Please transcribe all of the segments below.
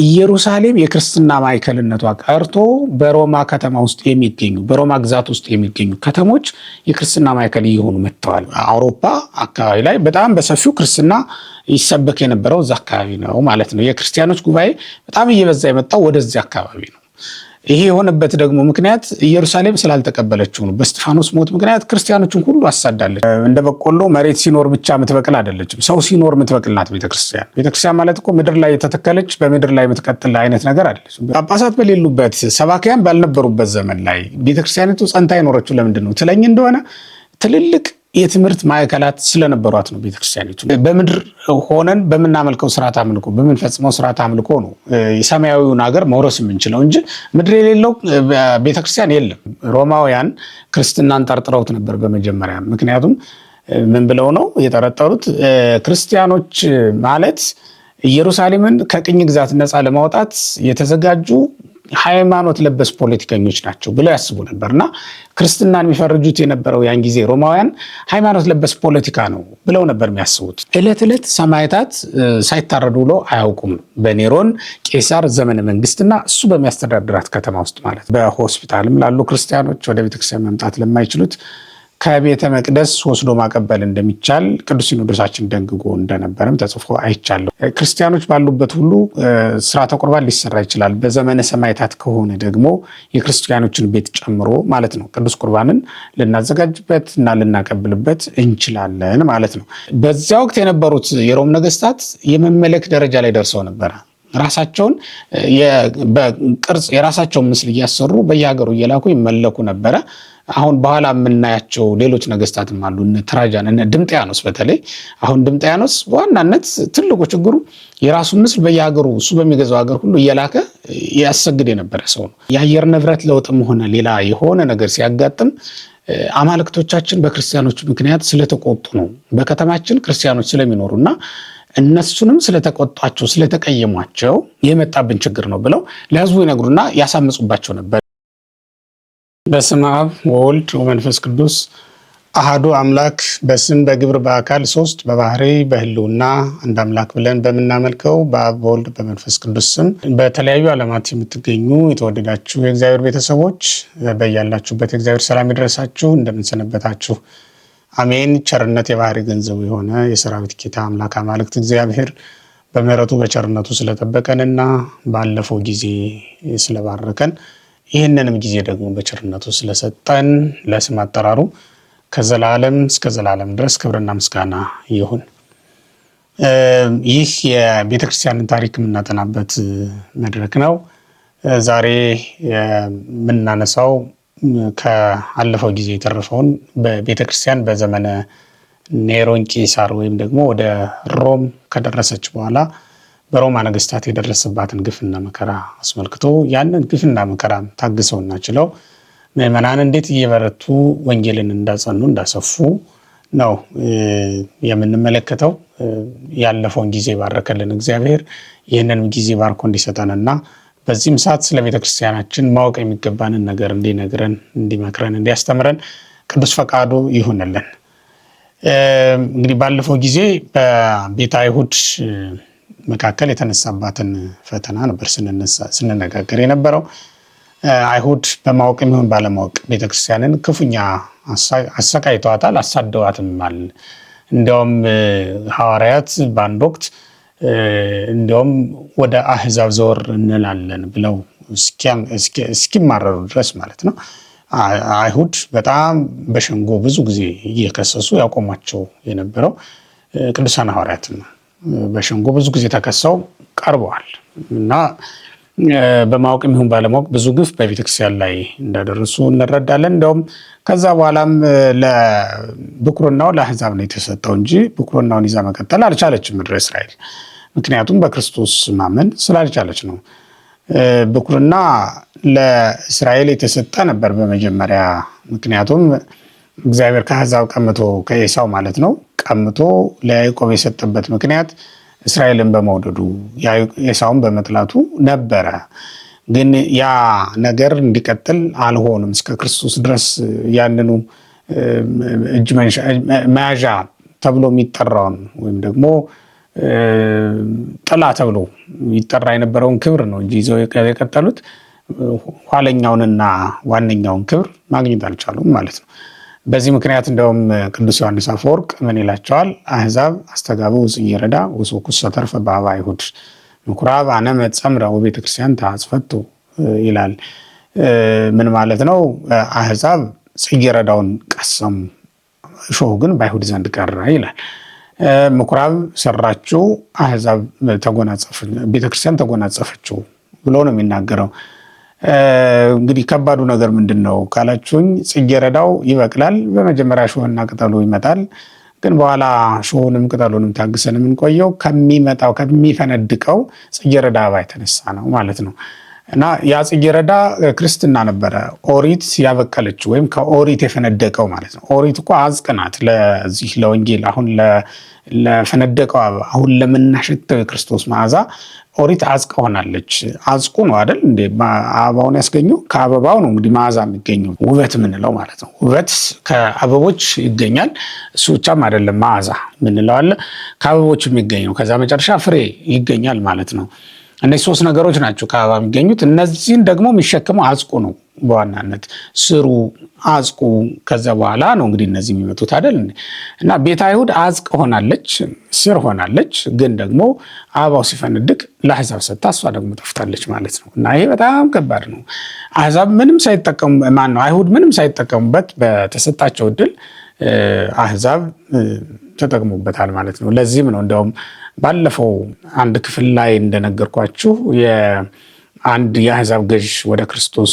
ኢየሩሳሌም የክርስትና ማዕከልነቷ ቀርቶ በሮማ ከተማ ውስጥ የሚገኙ በሮማ ግዛት ውስጥ የሚገኙ ከተሞች የክርስትና ማዕከል እየሆኑ መጥተዋል። አውሮፓ አካባቢ ላይ በጣም በሰፊው ክርስትና ይሰበክ የነበረው እዛ አካባቢ ነው ማለት ነው። የክርስቲያኖች ጉባኤ በጣም እየበዛ የመጣው ወደዚህ አካባቢ ነው። ይሄ የሆነበት ደግሞ ምክንያት ኢየሩሳሌም ስላልተቀበለችው ነው። በእስጢፋኖስ ሞት ምክንያት ክርስቲያኖችን ሁሉ አሳዳለች። እንደ በቆሎ መሬት ሲኖር ብቻ የምትበቅል አይደለችም፣ ሰው ሲኖር የምትበቅል ናት ቤተክርስቲያን። ቤተክርስቲያን ማለት እኮ ምድር ላይ የተተከለች በምድር ላይ የምትቀጥል አይነት ነገር አይደለችም። ጳጳሳት በሌሉበት ሰባኪያን ባልነበሩበት ዘመን ላይ ቤተክርስቲያኒቱ ጸንታ የኖረችው ለምንድን ነው ትለኝ እንደሆነ ትልልቅ የትምህርት ማዕከላት ስለነበሯት ነው። ቤተክርስቲያኒቱ በምድር ሆነን በምናመልከው ስርዓት አምልኮ በምንፈጽመው ስርዓት አምልኮ ነው የሰማያዊውን ሀገር መውረስ የምንችለው እንጂ ምድር የሌለው ቤተክርስቲያን የለም። ሮማውያን ክርስትናን ጠርጥረውት ነበር በመጀመሪያ። ምክንያቱም ምን ብለው ነው የጠረጠሩት? ክርስቲያኖች ማለት ኢየሩሳሌምን ከቅኝ ግዛት ነፃ ለማውጣት የተዘጋጁ ሃይማኖት ለበስ ፖለቲከኞች ናቸው ብለው ያስቡ ነበርና ክርስትናን የሚፈርጁት የነበረው ያን ጊዜ ሮማውያን ሃይማኖት ለበስ ፖለቲካ ነው ብለው ነበር የሚያስቡት። ዕለት ዕለት ሰማዕታት ሳይታረዱ ውለው አያውቁም። በኔሮን ቄሳር ዘመነ መንግስትና እሱ በሚያስተዳድራት ከተማ ውስጥ ማለት በሆስፒታልም ላሉ ክርስቲያኖች ወደ ቤተክርስቲያን መምጣት ለማይችሉት ከቤተ መቅደስ ወስዶ ማቀበል እንደሚቻል ቅዱስ ሲኖዶሳችን ደንግጎ እንደነበረም ተጽፎ አይቻለሁ። ክርስቲያኖች ባሉበት ሁሉ ስርዓተ ቁርባን ሊሰራ ይችላል። በዘመነ ሰማዕታት ከሆነ ደግሞ የክርስቲያኖችን ቤት ጨምሮ ማለት ነው ቅዱስ ቁርባንን ልናዘጋጅበት እና ልናቀብልበት እንችላለን ማለት ነው። በዚያ ወቅት የነበሩት የሮም ነገስታት የመመለክ ደረጃ ላይ ደርሰው ነበረ። ራሳቸውን በቅርጽ የራሳቸውን ምስል እያሰሩ በየሀገሩ እየላኩ ይመለኩ ነበረ። አሁን በኋላ የምናያቸው ሌሎች ነገስታትም አሉ፣ እነ ትራጃን እነ ድምጥያኖስ። በተለይ አሁን ድምጥያኖስ በዋናነት ትልቁ ችግሩ የራሱን ምስል በየሀገሩ እሱ በሚገዛው ሀገር ሁሉ እየላከ ያሰግድ የነበረ ሰው ነው። የአየር ንብረት ለውጥም ሆነ ሌላ የሆነ ነገር ሲያጋጥም አማልክቶቻችን በክርስቲያኖች ምክንያት ስለተቆጡ ነው፣ በከተማችን ክርስቲያኖች ስለሚኖሩና እነሱንም ስለተቆጣቸው ስለተቀየሟቸው የመጣብን ችግር ነው ብለው ለህዝቡ ይነግሩና ያሳምጹባቸው ነበር። በስመ አብ ወወልድ ወመንፈስ ቅዱስ አሃዱ አምላክ በስም በግብር በአካል ሶስት በባህሪ በህልውና አንድ አምላክ ብለን በምናመልከው በአብ በወልድ በመንፈስ ቅዱስ ስም በተለያዩ ዓለማት የምትገኙ የተወደዳችሁ የእግዚአብሔር ቤተሰቦች በያላችሁበት የእግዚአብሔር ሰላም ይድረሳችሁ። እንደምንሰነበታችሁ አሜን። ቸርነት የባህሪ ገንዘቡ የሆነ የሰራዊት ጌታ አምላክ አማልክት እግዚአብሔር በምህረቱ በቸርነቱ ስለጠበቀንና ባለፈው ጊዜ ስለባረከን ይህንንም ጊዜ ደግሞ በቸርነቱ ስለሰጠን ለስም አጠራሩ ከዘላለም እስከ ዘላለም ድረስ ክብርና ምስጋና ይሁን። ይህ የቤተክርስቲያንን ታሪክ የምናጠናበት መድረክ ነው። ዛሬ የምናነሳው ከአለፈው ጊዜ የተረፈውን በቤተክርስቲያን በዘመነ ኔሮን ቄሳር ወይም ደግሞ ወደ ሮም ከደረሰች በኋላ በሮማ ነገስታት የደረሰባትን ግፍና መከራ አስመልክቶ ያንን ግፍና መከራ ታግሰውና ችለው ምዕመናን እንዴት እየበረቱ ወንጌልን እንዳጸኑ እንዳሰፉ ነው የምንመለከተው። ያለፈውን ጊዜ ባረከልን እግዚአብሔር ይህንንም ጊዜ ባርኮ እንዲሰጠንና በዚህም ሰዓት ስለ ቤተክርስቲያናችን ማወቅ የሚገባንን ነገር እንዲነግረን፣ እንዲመክረን፣ እንዲያስተምረን ቅዱስ ፈቃዱ ይሁንልን። እንግዲህ ባለፈው ጊዜ በቤተ አይሁድ መካከል የተነሳባትን ፈተና ነበር ስንነጋገር የነበረው። አይሁድ በማወቅ የሚሆን ባለማወቅ ቤተክርስቲያንን ክፉኛ አሰቃይተዋታል፣ አሳደዋትማል። እንዲያውም ሐዋርያት በአንድ ወቅት እንዲያውም ወደ አህዛብ ዘወር እንላለን ብለው እስኪማረሩ ድረስ ማለት ነው። አይሁድ በጣም በሸንጎ ብዙ ጊዜ እየከሰሱ ያቆሟቸው የነበረው ቅዱሳን ሐዋርያት ነው። በሸንጎ ብዙ ጊዜ ተከሰው ቀርበዋል እና በማወቅ የሚሆን ባለማወቅ ብዙ ግፍ በቤተክርስቲያን ላይ እንዳደረሱ እንረዳለን። እንደውም ከዛ በኋላም ለብኩርናው ለአህዛብ ነው የተሰጠው እንጂ ብኩርናውን ይዛ መቀጠል አልቻለችም ምድረ እስራኤል። ምክንያቱም በክርስቶስ ማመን ስላልቻለች ነው። ብኩርና ለእስራኤል የተሰጠ ነበር በመጀመሪያ። ምክንያቱም እግዚአብሔር ከአህዛብ ቀምቶ ከኤሳው ማለት ነው ቀምቶ ለያዕቆብ የሰጠበት ምክንያት እስራኤልን በመውደዱ ኤሳውን በመጥላቱ ነበረ። ግን ያ ነገር እንዲቀጥል አልሆንም። እስከ ክርስቶስ ድረስ ያንኑ እጅ መያዣ ተብሎ የሚጠራውን ወይም ደግሞ ጥላ ተብሎ ይጠራ የነበረውን ክብር ነው እንጂ ይዘው የቀጠሉት ኋለኛውንና ዋነኛውን ክብር ማግኘት አልቻሉም ማለት ነው። በዚህ ምክንያት እንደውም ቅዱስ ዮሐንስ አፈወርቅ ምን ይላቸዋል? አሕዛብ አስተጋቡ ጽጌረዳ ወሶኩሰ ተርፈ በአበ አይሁድ ምኩራብ አነመ ጸምረ ወቤተክርስቲያን ተአጽፈቱ ይላል። ምን ማለት ነው? አሕዛብ ጽጌረዳውን ቀሰሙ፣ እሾሁ ግን በአይሁድ ዘንድ ቀረ ይላል። ምኩራብ ሰራችው፣ አሕዛብ ቤተክርስቲያን ተጎናጸፈችው ብሎ ነው የሚናገረው። እንግዲህ ከባዱ ነገር ምንድን ነው ካላችሁኝ፣ ጽጌረዳው ይበቅላል። በመጀመሪያ እሾህና ቅጠሉ ይመጣል። ግን በኋላ እሾሁንም ቅጠሉንም ታግሰን የምንቆየው ከሚመጣው ከሚፈነድቀው ጽጌረዳ አበባ የተነሳ ነው ማለት ነው። እና ያ ጽጌረዳ ክርስትና ነበረ፣ ኦሪት ያበቀለችው ወይም ከኦሪት የፈነደቀው ማለት ነው። ኦሪት እኮ አዝቅ ናት ለዚህ ለወንጌል አሁን ለፈነደቀው አበባ አሁን ለምናሸተው የክርስቶስ መዓዛ ኦሪት አዝቅ ሆናለች። አዝቁ ነው አይደል እንዴ አበባውን ያስገኘው? ከአበባው ነው እንግዲህ መዓዛ የሚገኘው ውበት የምንለው ማለት ነው። ውበት ከአበቦች ይገኛል። እሱ ብቻም አይደለም መዓዛ የምንለው አለ ከአበቦች የሚገኝ ነው። ከዛ መጨረሻ ፍሬ ይገኛል ማለት ነው። እነዚህ ሶስት ነገሮች ናቸው ከአበባ የሚገኙት። እነዚህን ደግሞ የሚሸከመው አዝቁ ነው በዋናነት ስሩ አዝቁ። ከዛ በኋላ ነው እንግዲህ እነዚህ የሚመጡት አይደል። እና ቤተ አይሁድ አዝቅ ሆናለች፣ ስር ሆናለች። ግን ደግሞ አበባው ሲፈነድቅ ለአሕዛብ ሰጥታ እሷ ደግሞ ጠፍታለች ማለት ነው። እና ይሄ በጣም ከባድ ነው። አሕዛብ ምንም ሳይጠቀሙ አይሁድ ምንም ሳይጠቀሙበት በተሰጣቸው እድል አሕዛብ ተጠቅሙበታል ማለት ነው። ለዚህም ነው እንደውም ባለፈው አንድ ክፍል ላይ እንደነገርኳችሁ አንድ የአሕዛብ ገዥ ወደ ክርስቶስ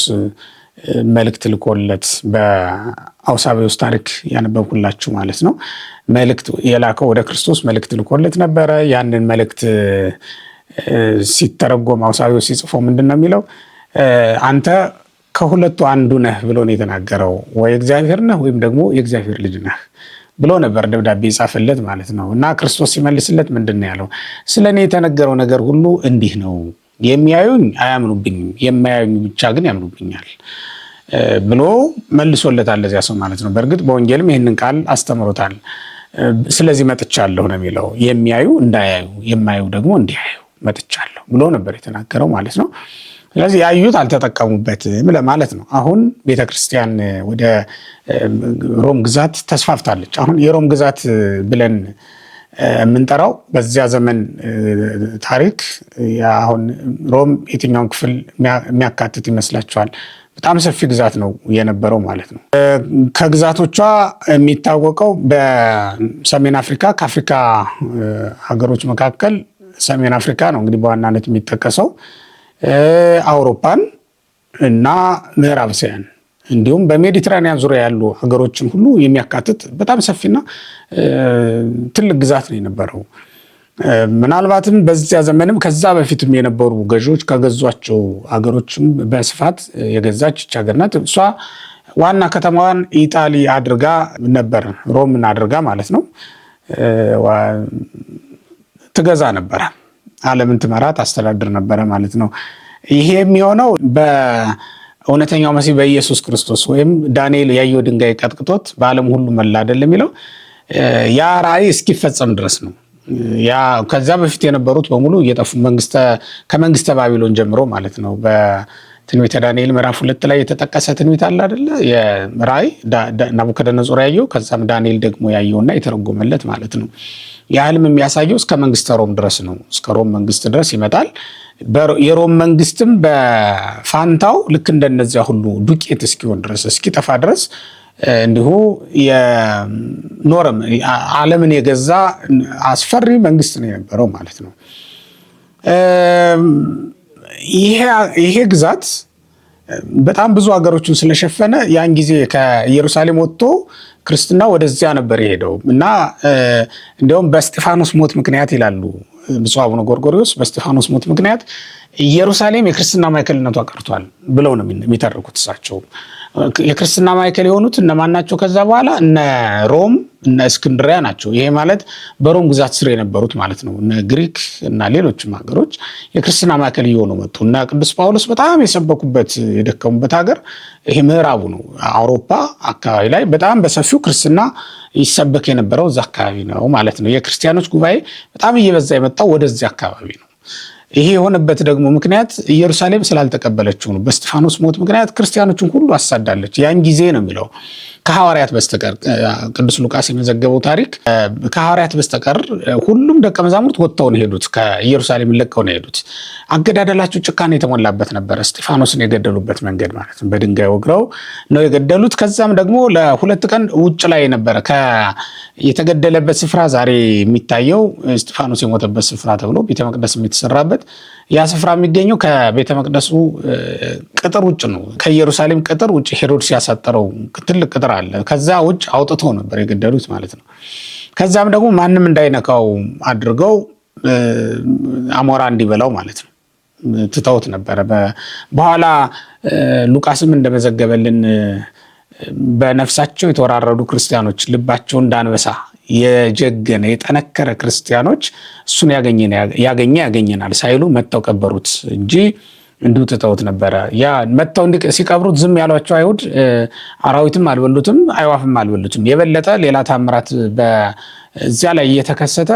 መልእክት ልኮለት በአውሳብዮስ ታሪክ ያነበብኩላችሁ ማለት ነው። መልእክት የላከው ወደ ክርስቶስ መልእክት ልኮለት ነበረ። ያንን መልእክት ሲተረጎም አውሳብዮስ ሲጽፎ ምንድን ነው የሚለው? አንተ ከሁለቱ አንዱ ነህ ብሎ ነው የተናገረው። ወይ እግዚአብሔር ነህ ወይም ደግሞ የእግዚአብሔር ልጅ ነህ ብሎ ነበር ደብዳቤ የጻፈለት ማለት ነው። እና ክርስቶስ ሲመልስለት ምንድን ነው ያለው? ስለ እኔ የተነገረው ነገር ሁሉ እንዲህ ነው፣ የሚያዩኝ አያምኑብኝም፣ የማያዩኝ ብቻ ግን ያምኑብኛል ብሎ መልሶለታል ለዚያ ሰው ማለት ነው። በእርግጥ በወንጌልም ይህንን ቃል አስተምሮታል። ስለዚህ መጥቻለሁ ነው የሚለው። የሚያዩ እንዳያዩ፣ የማያዩ ደግሞ እንዲያዩ መጥቻለሁ ብሎ ነበር የተናገረው ማለት ነው። ስለዚህ ያዩት አልተጠቀሙበትም ለማለት ነው። አሁን ቤተክርስቲያን ወደ ሮም ግዛት ተስፋፍታለች። አሁን የሮም ግዛት ብለን የምንጠራው በዚያ ዘመን ታሪክ አሁን ሮም የትኛውን ክፍል የሚያካትት ይመስላችኋል? በጣም ሰፊ ግዛት ነው የነበረው ማለት ነው። ከግዛቶቿ የሚታወቀው በሰሜን አፍሪካ ከአፍሪካ ሀገሮች መካከል ሰሜን አፍሪካ ነው እንግዲህ በዋናነት የሚጠቀሰው። አውሮፓን እና ምዕራብ እስያን እንዲሁም በሜዲትራኒያን ዙሪያ ያሉ ሀገሮችን ሁሉ የሚያካትት በጣም ሰፊና ትልቅ ግዛት ነው የነበረው። ምናልባትም በዚያ ዘመንም ከዛ በፊትም የነበሩ ገዢዎች ከገዟቸው ሀገሮችም በስፋት የገዛች ሀገር ናት። እሷ ዋና ከተማዋን ኢጣሊ አድርጋ ነበር፣ ሮምን አድርጋ ማለት ነው ትገዛ ነበረ። ዓለምን ትመራት አስተዳድር ነበረ ማለት ነው። ይሄ የሚሆነው በእውነተኛው መሲህ በኢየሱስ ክርስቶስ ወይም ዳንኤል ያየው ድንጋይ ቀጥቅጦት በዓለም ሁሉ መላ አይደል የሚለው ያ ራእይ እስኪፈጸም ድረስ ነው። ያ ከዛ በፊት የነበሩት በሙሉ እየጠፉ ከመንግስተ ባቢሎን ጀምሮ ማለት ነው። በትንቢተ ዳንኤል ምዕራፍ 2 ላይ የተጠቀሰ ትንቢት አለ አይደለ? የራእይ ናቡከደነጾር ያየው ከዛም ዳንኤል ደግሞ ያየውና የተረጎመለት ማለት ነው። የዓለም የሚያሳየው እስከ መንግስተ ሮም ድረስ ነው። እስከ ሮም መንግስት ድረስ ይመጣል። የሮም መንግስትም በፋንታው ልክ እንደነዚያ ሁሉ ዱቄት እስኪሆን ድረስ እስኪጠፋ ድረስ እንዲሁ የኖረም ዓለምን የገዛ አስፈሪ መንግስት ነው የነበረው ማለት ነው። ይሄ ግዛት በጣም ብዙ ሀገሮችን ስለሸፈነ ያን ጊዜ ከኢየሩሳሌም ወጥቶ ክርስትና ወደዚያ ነበር የሄደው እና እንዲያውም በእስጢፋኖስ ሞት ምክንያት ይላሉ ብፁዕ አቡነ ጎርጎርዮስ፣ በእስጢፋኖስ ሞት ምክንያት ኢየሩሳሌም የክርስትና ማዕከልነቷ ቀርቷል ብለው ነው የሚተርኩት እሳቸው። የክርስትና ማዕከል የሆኑት እነማን ናቸው? ከዛ በኋላ እነ ሮም እነ እስክንድሪያ ናቸው። ይሄ ማለት በሮም ግዛት ስር የነበሩት ማለት ነው። እነ ግሪክ እና ሌሎችም ሀገሮች የክርስትና ማዕከል እየሆኑ መጡ። እና ቅዱስ ጳውሎስ በጣም የሰበኩበት የደከሙበት ሀገር ይሄ ምዕራቡ ነው። አውሮፓ አካባቢ ላይ በጣም በሰፊው ክርስትና ይሰበክ የነበረው እዛ አካባቢ ነው ማለት ነው። የክርስቲያኖች ጉባኤ በጣም እየበዛ የመጣው ወደዚህ አካባቢ ነው። ይሄ የሆነበት ደግሞ ምክንያት ኢየሩሳሌም ስላልተቀበለችው ነው። በእስጢፋኖስ ሞት ምክንያት ክርስቲያኖችን ሁሉ አሳዳለች። ያን ጊዜ ነው የሚለው ከሐዋርያት በስተቀር ቅዱስ ሉቃስ የመዘገበው ታሪክ ከሐዋርያት በስተቀር ሁሉም ደቀ መዛሙርት ወጥተው ነው ሄዱት። ከኢየሩሳሌም ለቀው ነው ሄዱት። አገዳደላቸው ጭካኔ የተሞላበት ነበር። እስጢፋኖስን የገደሉበት መንገድ ማለት ነው። በድንጋይ ወግረው ነው የገደሉት። ከዛም ደግሞ ለሁለት ቀን ውጭ ላይ ነበረ የተገደለበት ስፍራ ዛሬ የሚታየው እስጢፋኖስ የሞተበት ስፍራ ተብሎ ቤተ መቅደስ የተሰራበት ያ ስፍራ የሚገኘው ከቤተ መቅደሱ ቅጥር ውጭ ነው። ከኢየሩሳሌም ቅጥር ውጭ ሄሮድስ ያሳጠረው ትልቅ ቅጥር አለ። ከዛ ውጭ አውጥተው ነበር የገደሉት ማለት ነው። ከዛም ደግሞ ማንም እንዳይነካው አድርገው አሞራ እንዲበላው ማለት ነው ትተውት ነበረ። በኋላ ሉቃስም እንደመዘገበልን በነፍሳቸው የተወራረዱ ክርስቲያኖች ልባቸው እንዳንበሳ የጀገነ የጠነከረ ክርስቲያኖች እሱን ያገኘናል ሳይሉ መተው ቀበሩት እንጂ እንዲሁ ትተውት ነበረ። ያ መተው ሲቀብሩት ዝም ያሏቸው አይሁድ አራዊትም አልበሉትም፣ አይዋፍም አልበሉትም። የበለጠ ሌላ ታምራት በዚያ ላይ እየተከሰተ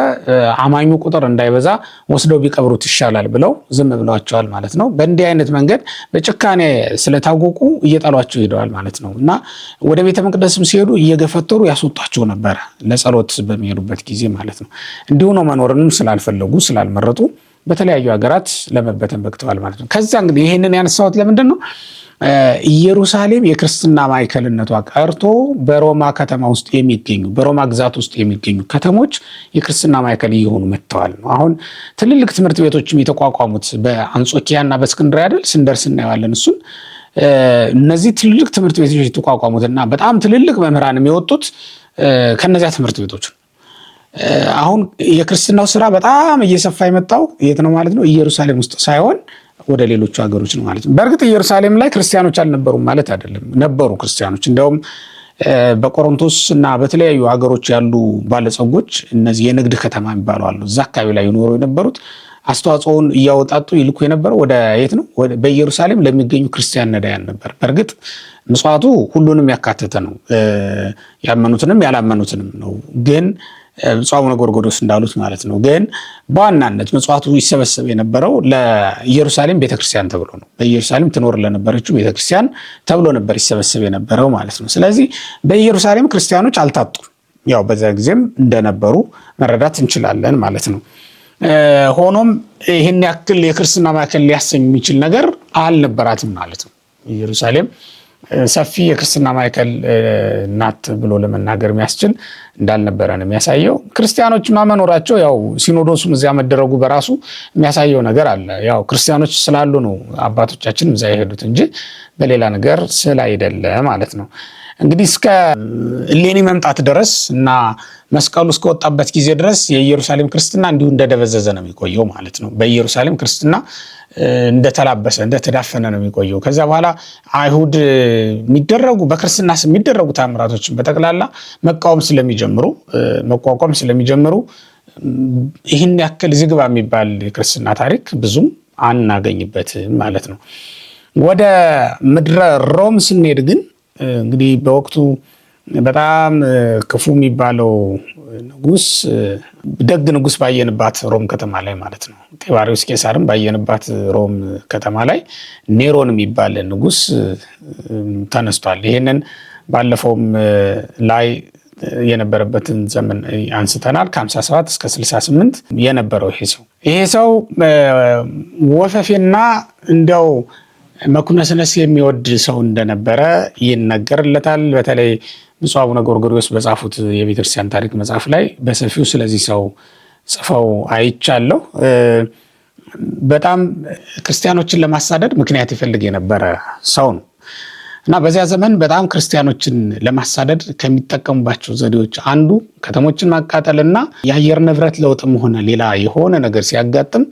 አማኙ ቁጥር እንዳይበዛ ወስደው ቢቀብሩት ይሻላል ብለው ዝም ብለዋቸዋል ማለት ነው። በእንዲህ አይነት መንገድ በጭካኔ ስለታወቁ እየጣሏቸው ሄደዋል ማለት ነው። እና ወደ ቤተ መቅደስም ሲሄዱ እየገፈተሩ ያስወጧቸው ነበረ ለጸሎት በሚሄዱበት ጊዜ ማለት ነው። እንዲሁ ነው መኖርንም ስላልፈለጉ ስላልመረጡ በተለያዩ ሀገራት ለመበተን በቅተዋል ማለት ነው። ከዛ እንግዲህ ይህንን ያነሳሁት ለምንድን ነው? ኢየሩሳሌም የክርስትና ማዕከልነቷ ቀርቶ በሮማ ከተማ ውስጥ የሚገኙ በሮማ ግዛት ውስጥ የሚገኙ ከተሞች የክርስትና ማዕከል እየሆኑ መጥተዋል ነው። አሁን ትልልቅ ትምህርት ቤቶችም የተቋቋሙት በአንጾኪያና በእስክንድርያ አይደል? ስንደርስ እናየዋለን እሱን። እነዚህ ትልልቅ ትምህርት ቤቶች የተቋቋሙትና በጣም ትልልቅ መምህራን የሚወጡት ከነዚያ ትምህርት ቤቶች ነው። አሁን የክርስትናው ስራ በጣም እየሰፋ የመጣው የት ነው ማለት ነው? ኢየሩሳሌም ውስጥ ሳይሆን ወደ ሌሎቹ ሀገሮች ነው ማለት ነው። በእርግጥ ኢየሩሳሌም ላይ ክርስቲያኖች አልነበሩም ማለት አይደለም፣ ነበሩ ክርስቲያኖች። እንዲያውም በቆሮንቶስ እና በተለያዩ ሀገሮች ያሉ ባለጸጎች እነዚህ የንግድ ከተማ የሚባሉ አሉ። እዛ አካባቢ ላይ ይኖሩ የነበሩት አስተዋጽኦውን እያወጣጡ ይልኩ የነበረው ወደ የት ነው? በኢየሩሳሌም ለሚገኙ ክርስቲያን ነዳያን ነበር። በእርግጥ ምጽዋቱ ሁሉንም ያካተተ ነው፣ ያመኑትንም ያላመኑትንም ነው። ግን ብፁዕ አቡነ ጎርጎርዮስ እንዳሉት ማለት ነው። ግን በዋናነት ምጽዋቱ ይሰበሰብ የነበረው ለኢየሩሳሌም ቤተክርስቲያን ተብሎ ነው። በኢየሩሳሌም ትኖር ለነበረችው ቤተክርስቲያን ተብሎ ነበር ይሰበሰብ የነበረው ማለት ነው። ስለዚህ በኢየሩሳሌም ክርስቲያኖች አልታጡም። ያው በዛ ጊዜም እንደነበሩ መረዳት እንችላለን ማለት ነው። ሆኖም ይህን ያክል የክርስትና ማዕከል ሊያሰኝ የሚችል ነገር አልነበራትም ማለት ነው። ኢየሩሳሌም ሰፊ የክርስትና ማዕከል ናት ብሎ ለመናገር የሚያስችል እንዳልነበረ ነው የሚያሳየው። ክርስቲያኖች ማመኖራቸው ያው ሲኖዶሱም እዚያ መደረጉ በራሱ የሚያሳየው ነገር አለ። ያው ክርስቲያኖች ስላሉ ነው አባቶቻችን እዚያ የሄዱት እንጂ በሌላ ነገር ስላይደለ ማለት ነው። እንግዲህ እስከ እሌኒ መምጣት ድረስ እና መስቀሉ እስከወጣበት ጊዜ ድረስ የኢየሩሳሌም ክርስትና እንዲሁ እንደደበዘዘ ነው የሚቆየው ማለት ነው። በኢየሩሳሌም ክርስትና እንደተላበሰ እንደተዳፈነ ነው የሚቆየው። ከዛ በኋላ አይሁድ በክርስትና የሚደረጉ ታምራቶችን በጠቅላላ መቋቋም ስለሚጀምሩ ይህን ያክል ዝግባ የሚባል የክርስትና ታሪክ ብዙም አናገኝበትም ማለት ነው። ወደ ምድረ ሮም ስንሄድ ግን እንግዲህ በወቅቱ በጣም ክፉ የሚባለው ንጉስ ደግ ንጉስ ባየንባት ሮም ከተማ ላይ ማለት ነው። ጢባሪዎስ ቄሳርም ባየንባት ሮም ከተማ ላይ ኔሮን የሚባል ንጉስ ተነስቷል። ይሄንን ባለፈውም ላይ የነበረበትን ዘመን አንስተናል። ከ57 እስከ 68 የነበረው ይሄ ሰው ወፈፌና እንደው መኩነስነስ የሚወድ ሰው እንደነበረ ይነገርለታል። በተለይ ብፁዕ አቡነ ጎርጎርዮስ በጻፉት የቤተክርስቲያን ታሪክ መጽሐፍ ላይ በሰፊው ስለዚህ ሰው ጽፈው አይቻለሁ። በጣም ክርስቲያኖችን ለማሳደድ ምክንያት ይፈልግ የነበረ ሰው ነው እና በዚያ ዘመን በጣም ክርስቲያኖችን ለማሳደድ ከሚጠቀሙባቸው ዘዴዎች አንዱ ከተሞችን ማቃጠልና የአየር ንብረት ለውጥም ሆነ ሌላ የሆነ ነገር ሲያጋጥም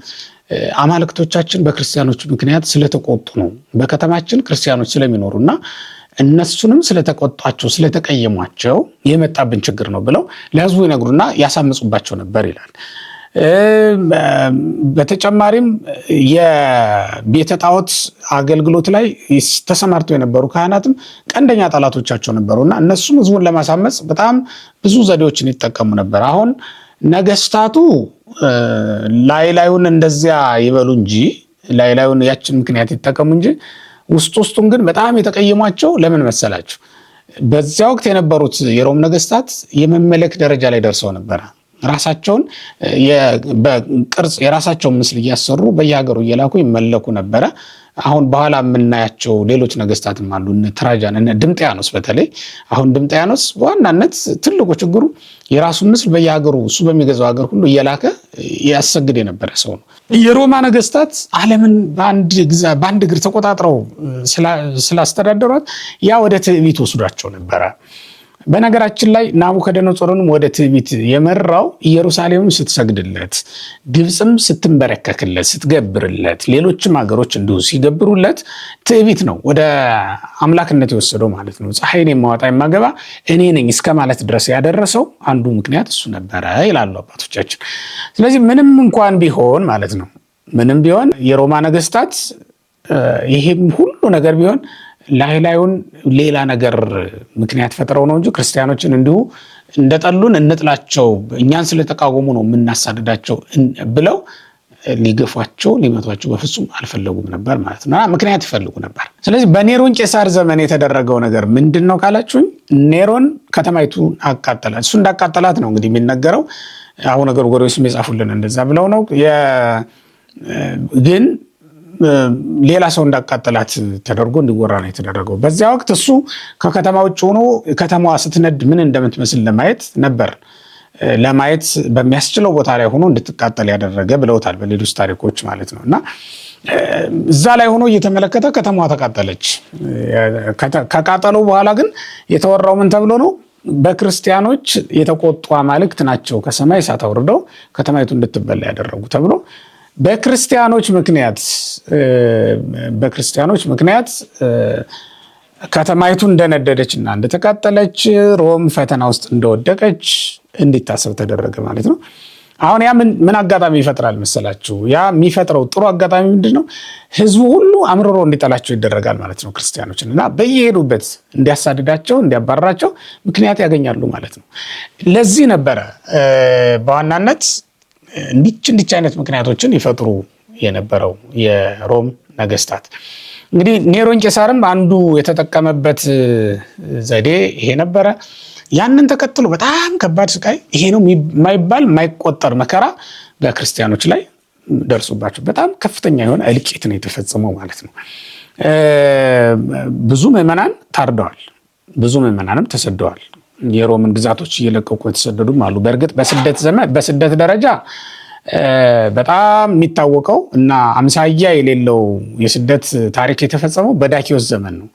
አማልክቶቻችን በክርስቲያኖች ምክንያት ስለተቆጡ ነው፣ በከተማችን ክርስቲያኖች ስለሚኖሩና እነሱንም ስለተቆጣቸው ስለተቀየሟቸው የመጣብን ችግር ነው ብለው ለህዝቡ ይነግሩና ያሳምጹባቸው ነበር ይላል። በተጨማሪም የቤተ ጣዖት አገልግሎት ላይ ተሰማርተው የነበሩ ካህናትም ቀንደኛ ጠላቶቻቸው ነበሩና እነሱም ህዝቡን ለማሳመጽ በጣም ብዙ ዘዴዎችን ይጠቀሙ ነበር። አሁን ነገስታቱ ላይላዩን እንደዚያ ይበሉ እንጂ ላይላዩን ያችን ምክንያት ይጠቀሙ እንጂ ውስጡን ግን በጣም የተቀየሟቸው ለምን መሰላችሁ? በዚያ ወቅት የነበሩት የሮም ነገስታት የመመለክ ደረጃ ላይ ደርሰው ነበር። ራሳቸውን በቅርጽ የራሳቸውን ምስል እያሰሩ በየሀገሩ እየላኩ ይመለኩ ነበረ። አሁን በኋላ የምናያቸው ሌሎች ነገስታትም አሉ፣ እነ ትራጃን፣ እነ ድምጥያኖስ። በተለይ አሁን ድምጥያኖስ በዋናነት ትልቁ ችግሩ የራሱን ምስል በየሀገሩ እሱ በሚገዛው ሀገር ሁሉ እየላከ ያሰግድ የነበረ ሰው ነው። የሮማ ነገስታት ዓለምን በአንድ እግር ተቆጣጥረው ስላስተዳደሯት ያ ወደ ትዕቢት ወስዷቸው ነበረ። በነገራችን ላይ ናቡከደነጾርንም ወደ ትዕቢት የመራው ኢየሩሳሌምም ስትሰግድለት፣ ግብፅም ስትንበረከክለት ስትገብርለት፣ ሌሎችም ሀገሮች እንዲሁ ሲገብሩለት ትዕቢት ነው ወደ አምላክነት የወሰደው ማለት ነው። ፀሐይን የማወጣ የማገባ እኔ ነኝ እስከ ማለት ድረስ ያደረሰው አንዱ ምክንያት እሱ ነበረ ይላሉ አባቶቻችን። ስለዚህ ምንም እንኳን ቢሆን ማለት ነው ምንም ቢሆን የሮማ ነገስታት ይሄም ሁሉ ነገር ቢሆን ላይላዩን ሌላ ነገር ምክንያት ፈጥረው ነው እንጂ ክርስቲያኖችን እንዲሁ እንደጠሉን እንጥላቸው፣ እኛን ስለተቃወሙ ነው የምናሳድዳቸው ብለው ሊገፏቸው ሊመቷቸው በፍጹም አልፈለጉም ነበር ማለት ነው። ምክንያት ይፈልጉ ነበር። ስለዚህ በኔሮን ቄሳር ዘመን የተደረገው ነገር ምንድን ነው ካላችሁኝ፣ ኔሮን ከተማይቱን አቃጠላት። እሱ እንዳቃጠላት ነው እንግዲህ የሚነገረው። አቡነ ጎርጎርዮስም የጻፉልን እንደዛ ብለው ነው። ግን ሌላ ሰው እንዳቃጠላት ተደርጎ እንዲወራ ነው የተደረገው። በዚያ ወቅት እሱ ከከተማ ውጭ ሆኖ ከተማዋ ስትነድ ምን እንደምትመስል ለማየት በሚያስችለው ቦታ ላይ ሆኖ እንድትቃጠል ያደረገ ብለውታል በሌሎች ታሪኮች ማለት ነው። እና እዛ ላይ ሆኖ እየተመለከተ ከተማዋ ተቃጠለች። ከቃጠለው በኋላ ግን የተወራው ምን ተብሎ ነው? በክርስቲያኖች የተቆጡ አማልክት ናቸው ከሰማይ እሳት አውርደው ከተማይቱ እንድትበላ ያደረጉ ተብሎ በክርስቲያኖች ምክንያት ከተማይቱ እንደነደደች እና እንደተቃጠለች ሮም ፈተና ውስጥ እንደወደቀች እንዲታሰብ ተደረገ ማለት ነው። አሁን ያ ምን አጋጣሚ ይፈጥራል መሰላችሁ? ያ የሚፈጥረው ጥሩ አጋጣሚ ምንድነው? ህዝቡ ሁሉ አምርሮ እንዲጠላቸው ይደረጋል ማለት ነው ክርስቲያኖችን፣ እና በየሄዱበት እንዲያሳድዳቸው እንዲያባራቸው ምክንያት ያገኛሉ ማለት ነው። ለዚህ ነበረ በዋናነት እንዲች አይነት ምክንያቶችን ይፈጥሩ የነበረው የሮም ነገስታት። እንግዲህ ኔሮን ቄሳርም አንዱ የተጠቀመበት ዘዴ ይሄ ነበረ። ያንን ተከትሎ በጣም ከባድ ስቃይ፣ ይሄ ነው የማይባል የማይቆጠር መከራ በክርስቲያኖች ላይ ደርሱባቸው በጣም ከፍተኛ የሆነ እልቂት ነው የተፈጸመው ማለት ነው። ብዙ ምዕመናን ታርደዋል፣ ብዙ ምዕመናንም ተሰደዋል። የሮምን ግዛቶች እየለቀቁ የተሰደዱም አሉ። በእርግጥ በስደት ደረጃ በጣም የሚታወቀው እና አምሳያ የሌለው የስደት ታሪክ የተፈጸመው በዳኪዎስ ዘመን ነው።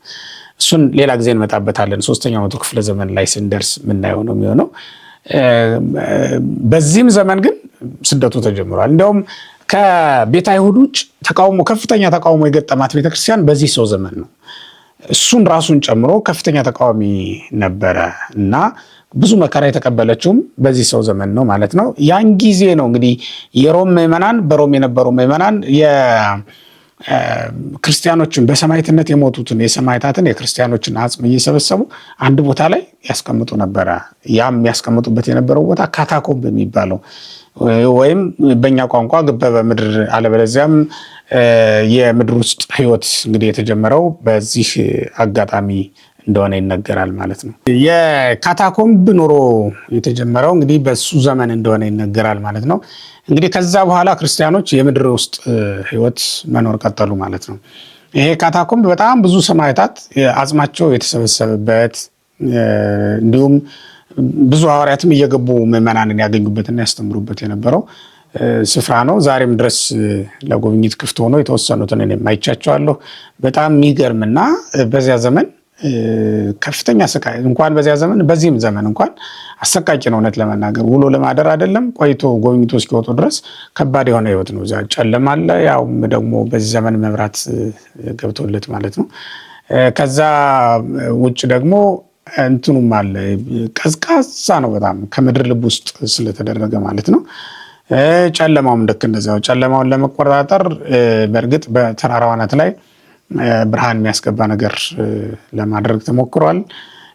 እሱን ሌላ ጊዜ እንመጣበታለን። 3ኛው መቶ ክፍለ ዘመን ላይ ስንደርስ የምናየው ነው የሚሆነው። በዚህም ዘመን ግን ስደቱ ተጀምሯል። እንዲያውም ከቤተ አይሁድ ውጭ ከፍተኛ ተቃውሞ የገጠማት ቤተክርስቲያን በዚህ ሰው ዘመን ነው። እሱን ራሱን ጨምሮ ከፍተኛ ተቃዋሚ ነበረ እና ብዙ መከራ የተቀበለችውም በዚህ ሰው ዘመን ነው ማለት ነው። ያን ጊዜ ነው እንግዲህ የሮም ምዕመናን በሮም የነበሩ ምዕመናን የክርስቲያኖችን በሰማዕትነት የሞቱትን የሰማዕታትን የክርስቲያኖችን አጽም እየሰበሰቡ አንድ ቦታ ላይ ያስቀምጡ ነበረ። ያም ያስቀምጡበት የነበረው ቦታ ካታኮምብ የሚባለው ወይም በእኛ ቋንቋ ገበበ ምድር አለበለዚያም የምድር ውስጥ ህይወት እንግዲህ የተጀመረው በዚህ አጋጣሚ እንደሆነ ይነገራል ማለት ነው። የካታኮምብ ኑሮ የተጀመረው እንግዲህ በሱ ዘመን እንደሆነ ይነገራል ማለት ነው። እንግዲህ ከዛ በኋላ ክርስቲያኖች የምድር ውስጥ ህይወት መኖር ቀጠሉ ማለት ነው። ይሄ ካታኮምብ በጣም ብዙ ሰማዕታት አጽማቸው የተሰበሰበበት እንዲሁም ብዙ ሐዋርያትም እየገቡ ምዕመናንን ያገኙበትና ያስተምሩበት የነበረው ስፍራ ነው። ዛሬም ድረስ ለጉብኝት ክፍት ሆኖ የተወሰኑትን እኔም አይቻቸዋለሁ። በጣም የሚገርምና በዚያ ዘመን ከፍተኛ ስቃይ እንኳን በዚያ ዘመን በዚህም ዘመን እንኳን አሰቃቂ ነው። እውነት ለመናገር ውሎ ለማደር አይደለም ቆይቶ ጎብኝቶ እስኪወጡ ድረስ ከባድ የሆነ ህይወት ነው። እዚያ ጨለማ አለ። ያው ደግሞ በዚህ ዘመን መብራት ገብቶለት ማለት ነው። ከዛ ውጭ ደግሞ እንትኑም አለ ቀዝቃዛ ነው በጣም ከምድር ልብ ውስጥ ስለተደረገ ማለት ነው። ጨለማውም ልክ እንደዚያው ጨለማውን ለመቆጣጠር በእርግጥ በተራራው አናት ላይ ብርሃን የሚያስገባ ነገር ለማድረግ ተሞክሯል።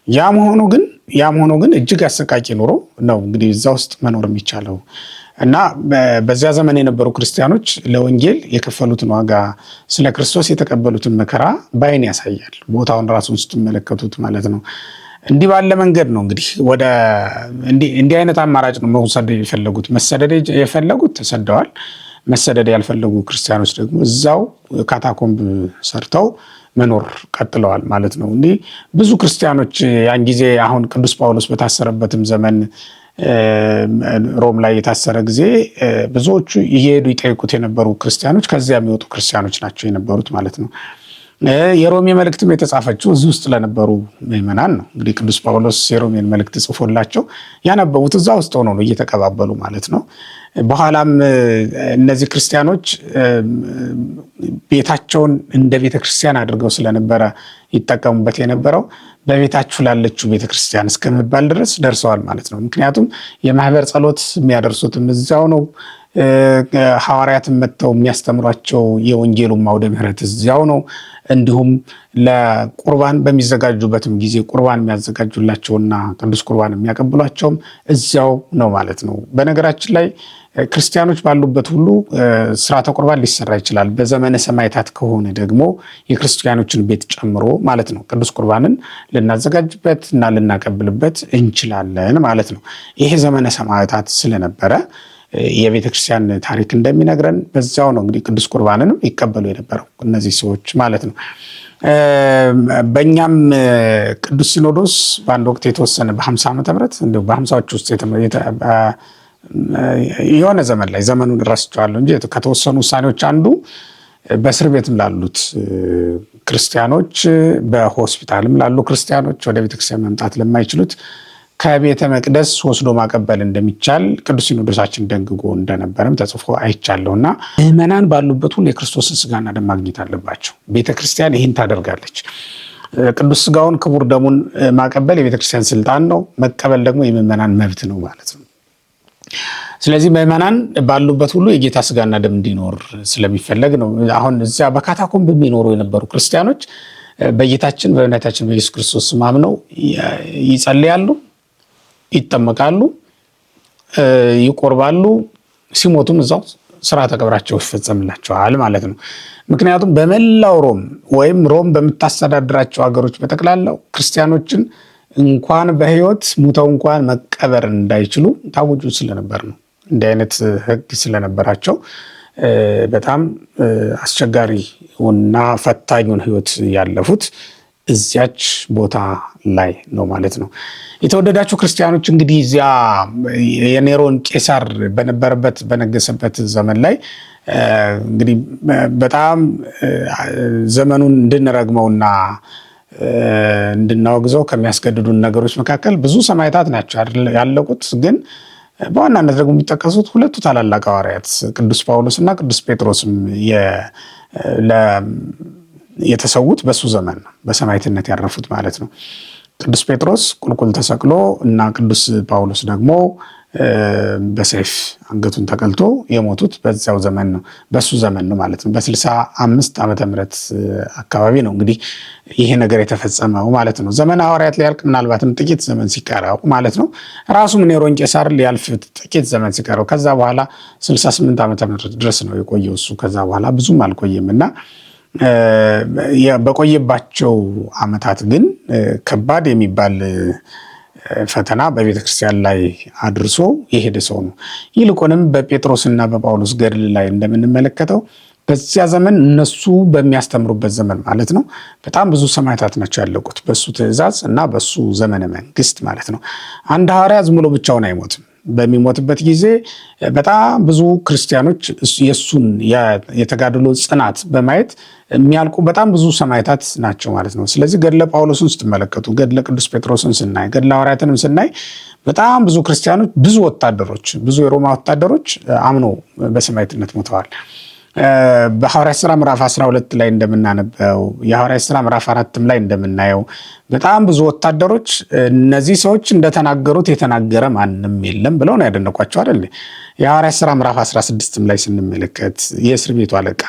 ያም ሆኖ ግን እጅግ አሰቃቂ ኑሮ ነው እንግዲህ እዛ ውስጥ መኖር የሚቻለው እና በዚያ ዘመን የነበሩ ክርስቲያኖች ለወንጌል የከፈሉትን ዋጋ ስለ ክርስቶስ የተቀበሉትን መከራ በዓይን ያሳያል። ቦታውን ራሱን ስትመለከቱት ማለት ነው። እንዲህ ባለ መንገድ ነው እንግዲህ ወደ እንዲህ አይነት አማራጭ ነው መውሰድ የፈለጉት። መሰደድ የፈለጉት ተሰደዋል። መሰደድ ያልፈለጉ ክርስቲያኖች ደግሞ እዛው ካታኮምብ ሰርተው መኖር ቀጥለዋል ማለት ነው። እንዲህ ብዙ ክርስቲያኖች ያን ጊዜ አሁን ቅዱስ ጳውሎስ በታሰረበትም ዘመን ሮም ላይ የታሰረ ጊዜ ብዙዎቹ እየሄዱ ይጠይቁት የነበሩ ክርስቲያኖች ከዚያ የሚወጡ ክርስቲያኖች ናቸው የነበሩት ማለት ነው። የሮሜ መልእክትም የተጻፈችው እዚህ ውስጥ ለነበሩ ምዕመናን ነው። እንግዲህ ቅዱስ ጳውሎስ የሮሜን መልእክት ጽፎላቸው ያነበቡት እዛ ውስጥ ሆነው ነው እየተቀባበሉ ማለት ነው። በኋላም እነዚህ ክርስቲያኖች ቤታቸውን እንደ ቤተክርስቲያን አድርገው ስለነበረ ይጠቀሙበት የነበረው በቤታችሁ ላለችው ቤተክርስቲያን እስከመባል ድረስ ደርሰዋል ማለት ነው። ምክንያቱም የማህበር ጸሎት የሚያደርሱትም እዚያው ነው። ሐዋርያትን መጥተው የሚያስተምሯቸው የወንጌሉን አውደ ምሕረት እዚያው ነው። እንዲሁም ለቁርባን በሚዘጋጁበትም ጊዜ ቁርባን የሚያዘጋጁላቸውና ቅዱስ ቁርባን የሚያቀብሏቸውም እዚያው ነው ማለት ነው። በነገራችን ላይ ክርስቲያኖች ባሉበት ሁሉ ስርዓተ ቁርባን ሊሰራ ይችላል። በዘመነ ሰማዕታት ከሆነ ደግሞ የክርስቲያኖችን ቤት ጨምሮ ማለት ነው ቅዱስ ቁርባንን ልናዘጋጅበት እና ልናቀብልበት እንችላለን ማለት ነው። ይሄ ዘመነ ሰማዕታት ስለነበረ የቤተ ክርስቲያን ታሪክ እንደሚነግረን በዛው ነው እንግዲህ ቅዱስ ቁርባንንም ይቀበሉ የነበረው እነዚህ ሰዎች ማለት ነው። በእኛም ቅዱስ ሲኖዶስ በአንድ ወቅት የተወሰነ በ50 ዓመተ ምህረት እንደው በ50ዎቹ ውስጥ የሆነ ዘመን ላይ ዘመኑን ረስቸዋለሁ እንጂ ከተወሰኑ ውሳኔዎች አንዱ በእስር ቤትም ላሉት ክርስቲያኖች በሆስፒታልም ላሉ ክርስቲያኖች ወደ ቤተክርስቲያን መምጣት ለማይችሉት ከቤተ መቅደስ ወስዶ ማቀበል እንደሚቻል ቅዱስ ሲኖዶሳችን ደንግጎ እንደነበረም ተጽፎ አይቻለሁና ምዕመናን ባሉበት ሁሉ የክርስቶስን ስጋና ደም ማግኘት አለባቸው። ቤተክርስቲያን ይህን ታደርጋለች። ቅዱስ ስጋውን ክቡር ደሙን ማቀበል የቤተክርስቲያን ስልጣን ነው። መቀበል ደግሞ የምዕመናን መብት ነው ማለት ነው። ስለዚህ ምዕመናን ባሉበት ሁሉ የጌታ ስጋና ደም እንዲኖር ስለሚፈለግ ነው። አሁን እዚያ በካታኮምብ የሚኖሩ የነበሩ ክርስቲያኖች በጌታችን በእምነታችን በኢየሱስ ክርስቶስ ስም አምነው ይጸልያሉ፣ ይጠመቃሉ፣ ይቆርባሉ። ሲሞቱም እዛው ስርዓተ ቀብራቸው ይፈጸምላቸዋል ማለት ነው። ምክንያቱም በመላው ሮም ወይም ሮም በምታስተዳድራቸው ሀገሮች በጠቅላላው ክርስቲያኖችን እንኳን በህይወት ሙተው እንኳን መቀበር እንዳይችሉ ታውጆ ስለነበር ነው። እንዲህ አይነት ህግ ስለነበራቸው በጣም አስቸጋሪውና ፈታኙን ህይወት ያለፉት እዚያች ቦታ ላይ ነው ማለት ነው። የተወደዳችሁ ክርስቲያኖች እንግዲህ እዚያ የኔሮን ቄሳር በነገሰበት ዘመን ላይ እንግዲህ በጣም ዘመኑን እንድንረግመውና እንድናወግዘው ከሚያስገድዱን ነገሮች መካከል ብዙ ሰማዕታት ናቸው ያለቁት። ግን በዋናነት ደግሞ የሚጠቀሱት ሁለቱ ታላላቅ ሐዋርያት ቅዱስ ጳውሎስ እና ቅዱስ ጴጥሮስም የተሰዉት በሱ ዘመን ነው፣ በሰማዕትነት ያረፉት ማለት ነው። ቅዱስ ጴጥሮስ ቁልቁል ተሰቅሎ እና ቅዱስ ጳውሎስ ደግሞ በሰይፍ አንገቱን ተቀልቶ የሞቱት በዛው ዘመን ነው፣ በሱ ዘመን ነው ማለት ነው። በ65 ዓመተ ምህረት አካባቢ ነው እንግዲህ ይሄ ነገር የተፈጸመው ማለት ነው። ዘመነ ሐዋርያት ሊያልቅ ምናልባትም ጥቂት ዘመን ሲቀረው ማለት ነው። ራሱም ኔሮን ቄሳር ሊያልፍ ጥቂት ዘመን ሲቀረው ከዛ በኋላ 68 ዓመተ ምህረት ድረስ ነው የቆየው እሱ። ከዛ በኋላ ብዙም አልቆየምና በቆየባቸው ዓመታት ግን ከባድ የሚባል ፈተና በቤተክርስቲያን ላይ አድርሶ የሄደ ሰው ነው። ይልቁንም በጴጥሮስና በጳውሎስ ገድል ላይ እንደምንመለከተው በዚያ ዘመን እነሱ በሚያስተምሩበት ዘመን ማለት ነው በጣም ብዙ ሰማዕታት ናቸው ያለቁት በሱ ትእዛዝ እና በሱ ዘመነ መንግስት ማለት ነው። አንድ ሐዋርያ ዝም ብሎ ብቻውን አይሞትም። በሚሞትበት ጊዜ በጣም ብዙ ክርስቲያኖች የሱን የተጋድሎ ጽናት በማየት የሚያልቁ በጣም ብዙ ሰማዕታት ናቸው ማለት ነው። ስለዚህ ገድለ ጳውሎስን ስትመለከቱ፣ ገድለ ቅዱስ ጴጥሮስን ስናይ፣ ገድለ ሐዋርያትንም ስናይ በጣም ብዙ ክርስቲያኖች፣ ብዙ ወታደሮች፣ ብዙ የሮማ ወታደሮች አምነው በሰማዕትነት ሞተዋል። በሐዋርያት ሥራ ምዕራፍ 12 ላይ እንደምናነበው የሐዋርያት ሥራ ምዕራፍ 4 ላይ እንደምናየው በጣም ብዙ ወታደሮች እነዚህ ሰዎች እንደተናገሩት የተናገረ ማንም የለም ብለው ነው ያደነቋቸው አይደል? የሐዋርያት ሥራ ምዕራፍ 16 ላይ ስንመለከት የእስር ቤቱ አለቃ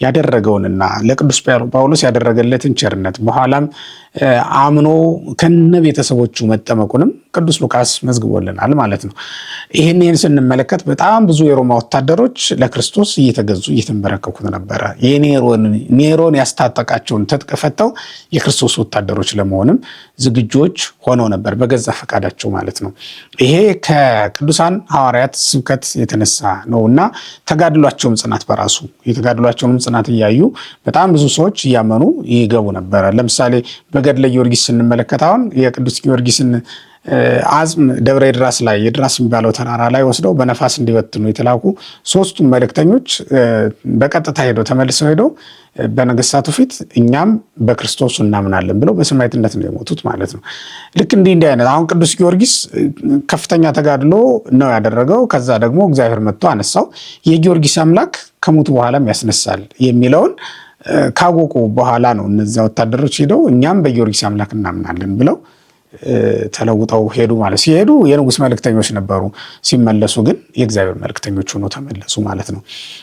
ያደረገውንና ለቅዱስ ጳውሎስ ያደረገለትን ቸርነት በኋላም አምኖ ከነ ቤተሰቦቹ መጠመቁንም ቅዱስ ሉቃስ መዝግቦልናል ማለት ነው። ይህን ስንመለከት በጣም ብዙ የሮማ ወታደሮች ለክርስቶስ እየተገዙ እየተንበረከኩት ነበረ። ኔሮን ያስታጠቃቸውን ትጥቅ ፈተው የክርስቶስ ወታደሮች ለመሆንም ዝግጆች ሆነው ነበር በገዛ ፈቃዳቸው ማለት ነው። ይሄ ከቅዱሳን ሐዋርያት ስብከት የተነሳ ነውና ተጋድሏቸውም ጽናት በራሱ የተጋድሏቸውም ጽናት እያዩ በጣም ብዙ ሰዎች እያመኑ ይገቡ ነበረ። ለምሳሌ በገድለ ጊዮርጊስ ስንመለከት አሁን የቅዱስ ጊዮርጊስን አጽም ደብረ ይድራስ ላይ ይድራስ የሚባለው ተራራ ላይ ወስደው በነፋስ እንዲበትኑ የተላኩ ሶስቱም መልእክተኞች በቀጥታ ሄደው ተመልሰው ሄደው በነገስታቱ ፊት እኛም በክርስቶስ እናምናለን ብለው በሰማዕትነት ነው የሞቱት ማለት ነው። ልክ እንዲህ አይነት አሁን ቅዱስ ጊዮርጊስ ከፍተኛ ተጋድሎ ነው ያደረገው። ከዛ ደግሞ እግዚአብሔር መጥቶ አነሳው። የጊዮርጊስ አምላክ ከሞቱ በኋላም ያስነሳል የሚለውን ካወቁ በኋላ ነው እነዚያ ወታደሮች ሄደው እኛም በጊዮርጊስ አምላክ እናምናለን ብለው ተለውጠው ሄዱ ማለት። ሲሄዱ የንጉስ መልእክተኞች ነበሩ፣ ሲመለሱ ግን የእግዚአብሔር መልእክተኞች ሆነው ተመለሱ ማለት ነው።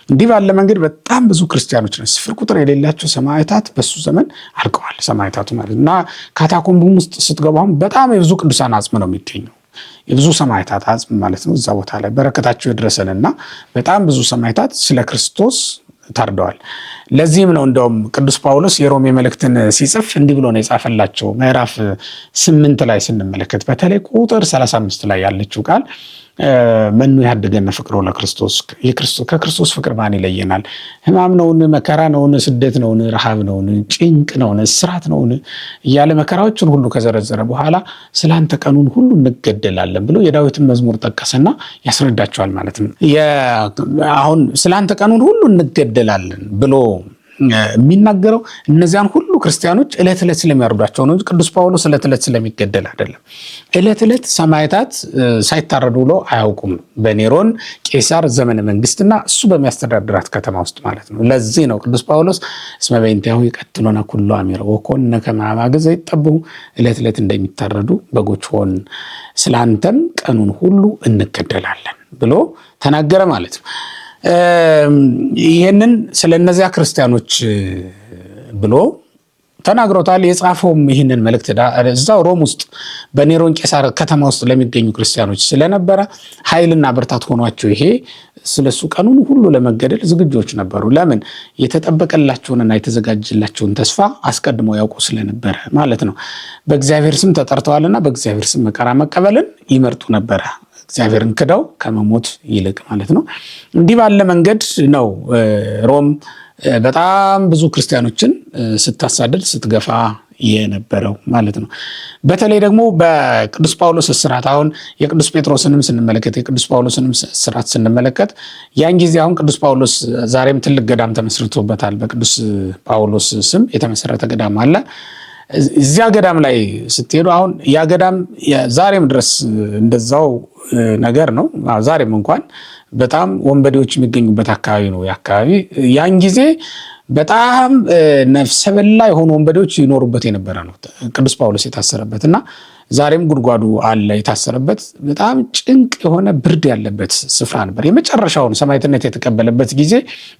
እንዲህ ባለ መንገድ በጣም ብዙ ክርስቲያኖች ነው ስፍር ቁጥር የሌላቸው ሰማዕታት በሱ ዘመን አልቀዋል ሰማዕታቱ ማለት እና ካታኮምቡም ውስጥ ስትገባም በጣም የብዙ ቅዱሳን አጽም ነው የሚገኘው። የብዙ ሰማዕታት አጽም ማለት ነው። እዛ ቦታ ላይ በረከታቸው ይድረሰንና በጣም ብዙ ሰማዕታት ስለ ክርስቶስ ታርደዋል። ለዚህም ነው እንደውም ቅዱስ ጳውሎስ የሮሜ መልእክትን ሲጽፍ እንዲህ ብሎ ነው የጻፈላቸው። ምዕራፍ 8 ላይ ስንመለከት በተለይ ቁጥር 35 ላይ ያለችው ቃል መኑ ያድገነ ፍቅሮ ለክርስቶስ፣ ከክርስቶስ ፍቅር ማን ይለየናል? ሕማም ነውን? መከራ ነውን? ስደት ነውን? ረሃብ ነውን? ጭንቅ ነውን? እስራት ነውን? እያለ መከራዎችን ሁሉ ከዘረዘረ በኋላ ስላንተ ቀኑን ሁሉ እንገደላለን ብሎ የዳዊትን መዝሙር ጠቀሰና ያስረዳቸዋል ማለት ነው። አሁን ስላንተ ቀኑን ሁሉ እንገደላለን ብሎ የሚናገረው እነዚያን ሁሉ ክርስቲያኖች ዕለት ዕለት ስለሚያርዷቸው ነው። ቅዱስ ጳውሎስ ዕለት ዕለት ስለሚገደል አይደለም። ዕለት ዕለት ሰማዕታት ሳይታረዱ ብሎ አያውቁም በኔሮን ቄሳር ዘመነ መንግስትና እሱ በሚያስተዳድራት ከተማ ውስጥ ማለት ነው። ለዚህ ነው ቅዱስ ጳውሎስ እስመ በእንቲአሁ ይቀትሉነ ኩሎ አሚረ ወኮንነ ከመ አባግዕ ዘይጠብሑ፣ ዕለት ዕለት እንደሚታረዱ በጎች ሆን ስላንተም ቀኑን ሁሉ እንገደላለን ብሎ ተናገረ ማለት ነው። ይህንን ስለነዚያ ክርስቲያኖች ብሎ ተናግሮታል። የጻፈውም ይህንን መልእክት እዛው ሮም ውስጥ በኔሮን ቄሳር ከተማ ውስጥ ለሚገኙ ክርስቲያኖች ስለነበረ ኃይልና ብርታት ሆኗቸው ይሄ ስለሱ ቀኑን ሁሉ ለመገደል ዝግጆች ነበሩ። ለምን? የተጠበቀላቸውንና የተዘጋጀላቸውን ተስፋ አስቀድሞ ያውቁ ስለነበረ ማለት ነው። በእግዚአብሔር ስም ተጠርተዋልና በእግዚአብሔር ስም መከራ መቀበልን ይመርጡ ነበረ፣ እግዚአብሔርን ክደው ከመሞት ይልቅ ማለት ነው። እንዲህ ባለ መንገድ ነው ሮም በጣም ብዙ ክርስቲያኖችን ስታሳድድ ስትገፋ የነበረው ማለት ነው። በተለይ ደግሞ በቅዱስ ጳውሎስ እስራት አሁን የቅዱስ ጴጥሮስንም ስንመለከት የቅዱስ ጳውሎስንም እስራት ስንመለከት ያን ጊዜ አሁን ቅዱስ ጳውሎስ ዛሬም ትልቅ ገዳም ተመስርቶበታል። በቅዱስ ጳውሎስ ስም የተመሰረተ ገዳም አለ። እዚያ ገዳም ላይ ስትሄዱ አሁን ያ ገዳም ዛሬም ድረስ እንደዛው ነገር ነው። ዛሬም እንኳን በጣም ወንበዴዎች የሚገኙበት አካባቢ ነው። የአካባቢ ያን ጊዜ በጣም ነፍሰ በላ የሆኑ ወንበዴዎች ይኖሩበት የነበረ ነው ቅዱስ ጳውሎስ የታሰረበት እና ዛሬም ጉድጓዱ አለ የታሰረበት በጣም ጭንቅ የሆነ ብርድ ያለበት ስፍራ ነበር። የመጨረሻውን ሰማዕትነት የተቀበለበት ጊዜ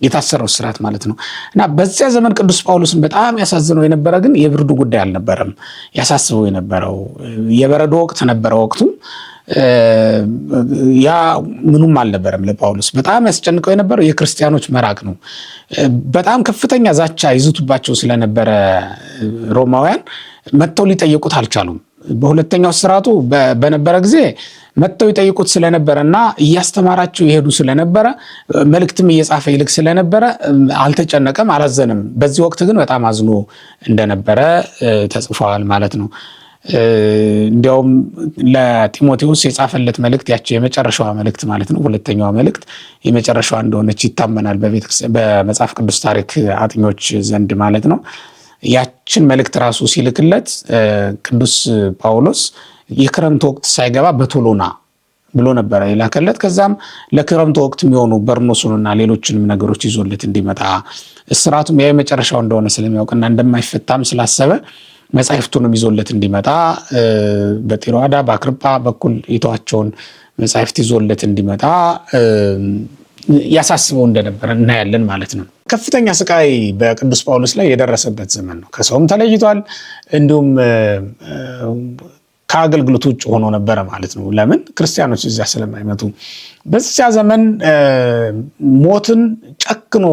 የታሰረው ስርዓት ማለት ነው። እና በዚያ ዘመን ቅዱስ ጳውሎስን በጣም ያሳዝነው የነበረ ግን የብርዱ ጉዳይ አልነበረም። ያሳስበው የነበረው የበረዶ ወቅት ነበረ። ወቅቱ ያ ምኑም አልነበረም ለጳውሎስ። በጣም ያስጨንቀው የነበረው የክርስቲያኖች መራቅ ነው። በጣም ከፍተኛ ዛቻ ይዙቱባቸው ስለነበረ ሮማውያን መጥተው ሊጠይቁት አልቻሉም። በሁለተኛው ስርዓቱ በነበረ ጊዜ መጥተው ይጠይቁት ስለነበረና እያስተማራቸው ይሄዱ ስለነበረ መልእክትም እየጻፈ ይልክ ስለነበረ አልተጨነቀም፣ አላዘንም። በዚህ ወቅት ግን በጣም አዝኖ እንደነበረ ተጽፏል ማለት ነው። እንዲያውም ለጢሞቴዎስ የጻፈለት መልእክት ያቸው የመጨረሻዋ መልእክት ማለት ነው፣ ሁለተኛዋ መልእክት የመጨረሻዋ እንደሆነች ይታመናል በመጽሐፍ ቅዱስ ታሪክ አጥኞች ዘንድ ማለት ነው። ያችን መልእክት ራሱ ሲልክለት ቅዱስ ጳውሎስ የክረምት ወቅት ሳይገባ በቶሎና ብሎ ነበረ ይላከለት። ከዛም ለክረምት ወቅት የሚሆኑ በርኖሱንና ሌሎችንም ነገሮች ይዞለት እንዲመጣ እስራቱም የመጨረሻው እንደሆነ ስለሚያውቅና እንደማይፈታም ስላሰበ መጻሕፍቱንም ይዞለት እንዲመጣ በጢሮአዳ በአክርጳ በኩል የተዋቸውን መጻሕፍት ይዞለት እንዲመጣ ያሳስበው እንደነበረ እናያለን ማለት ነው። ከፍተኛ ስቃይ በቅዱስ ጳውሎስ ላይ የደረሰበት ዘመን ነው። ከሰውም ተለይቷል፣ እንዲሁም ከአገልግሎት ውጭ ሆኖ ነበረ ማለት ነው። ለምን? ክርስቲያኖች እዚያ ስለማይመጡ። በዚያ ዘመን ሞትን ጨክኖ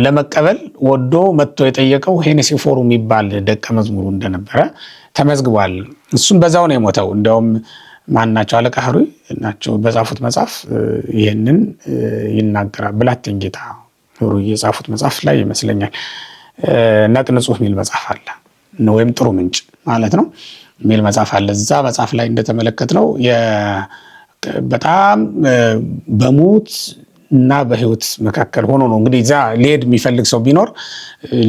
ለመቀበል ወዶ መጥቶ የጠየቀው ሄኔሲፎሩ የሚባል ደቀ መዝሙሩ እንደነበረ ተመዝግቧል። እሱም በዛው ነው የሞተው። እንዲያውም ማናቸው አለቃ ኅሩይ ናቸው በጻፉት መጽሐፍ ይህንን ይናገራል። ብላቴን ጌታ ኅሩይ የጻፉት መጽሐፍ ላይ ይመስለኛል ነቅ ንጹሕ የሚል መጽሐፍ አለ፣ ወይም ጥሩ ምንጭ ማለት ነው የሚል መጽሐፍ አለ። እዛ መጽሐፍ ላይ እንደተመለከትነው በጣም በሞት እና በህይወት መካከል ሆኖ ነው እንግዲህ እዛ ሊሄድ የሚፈልግ ሰው ቢኖር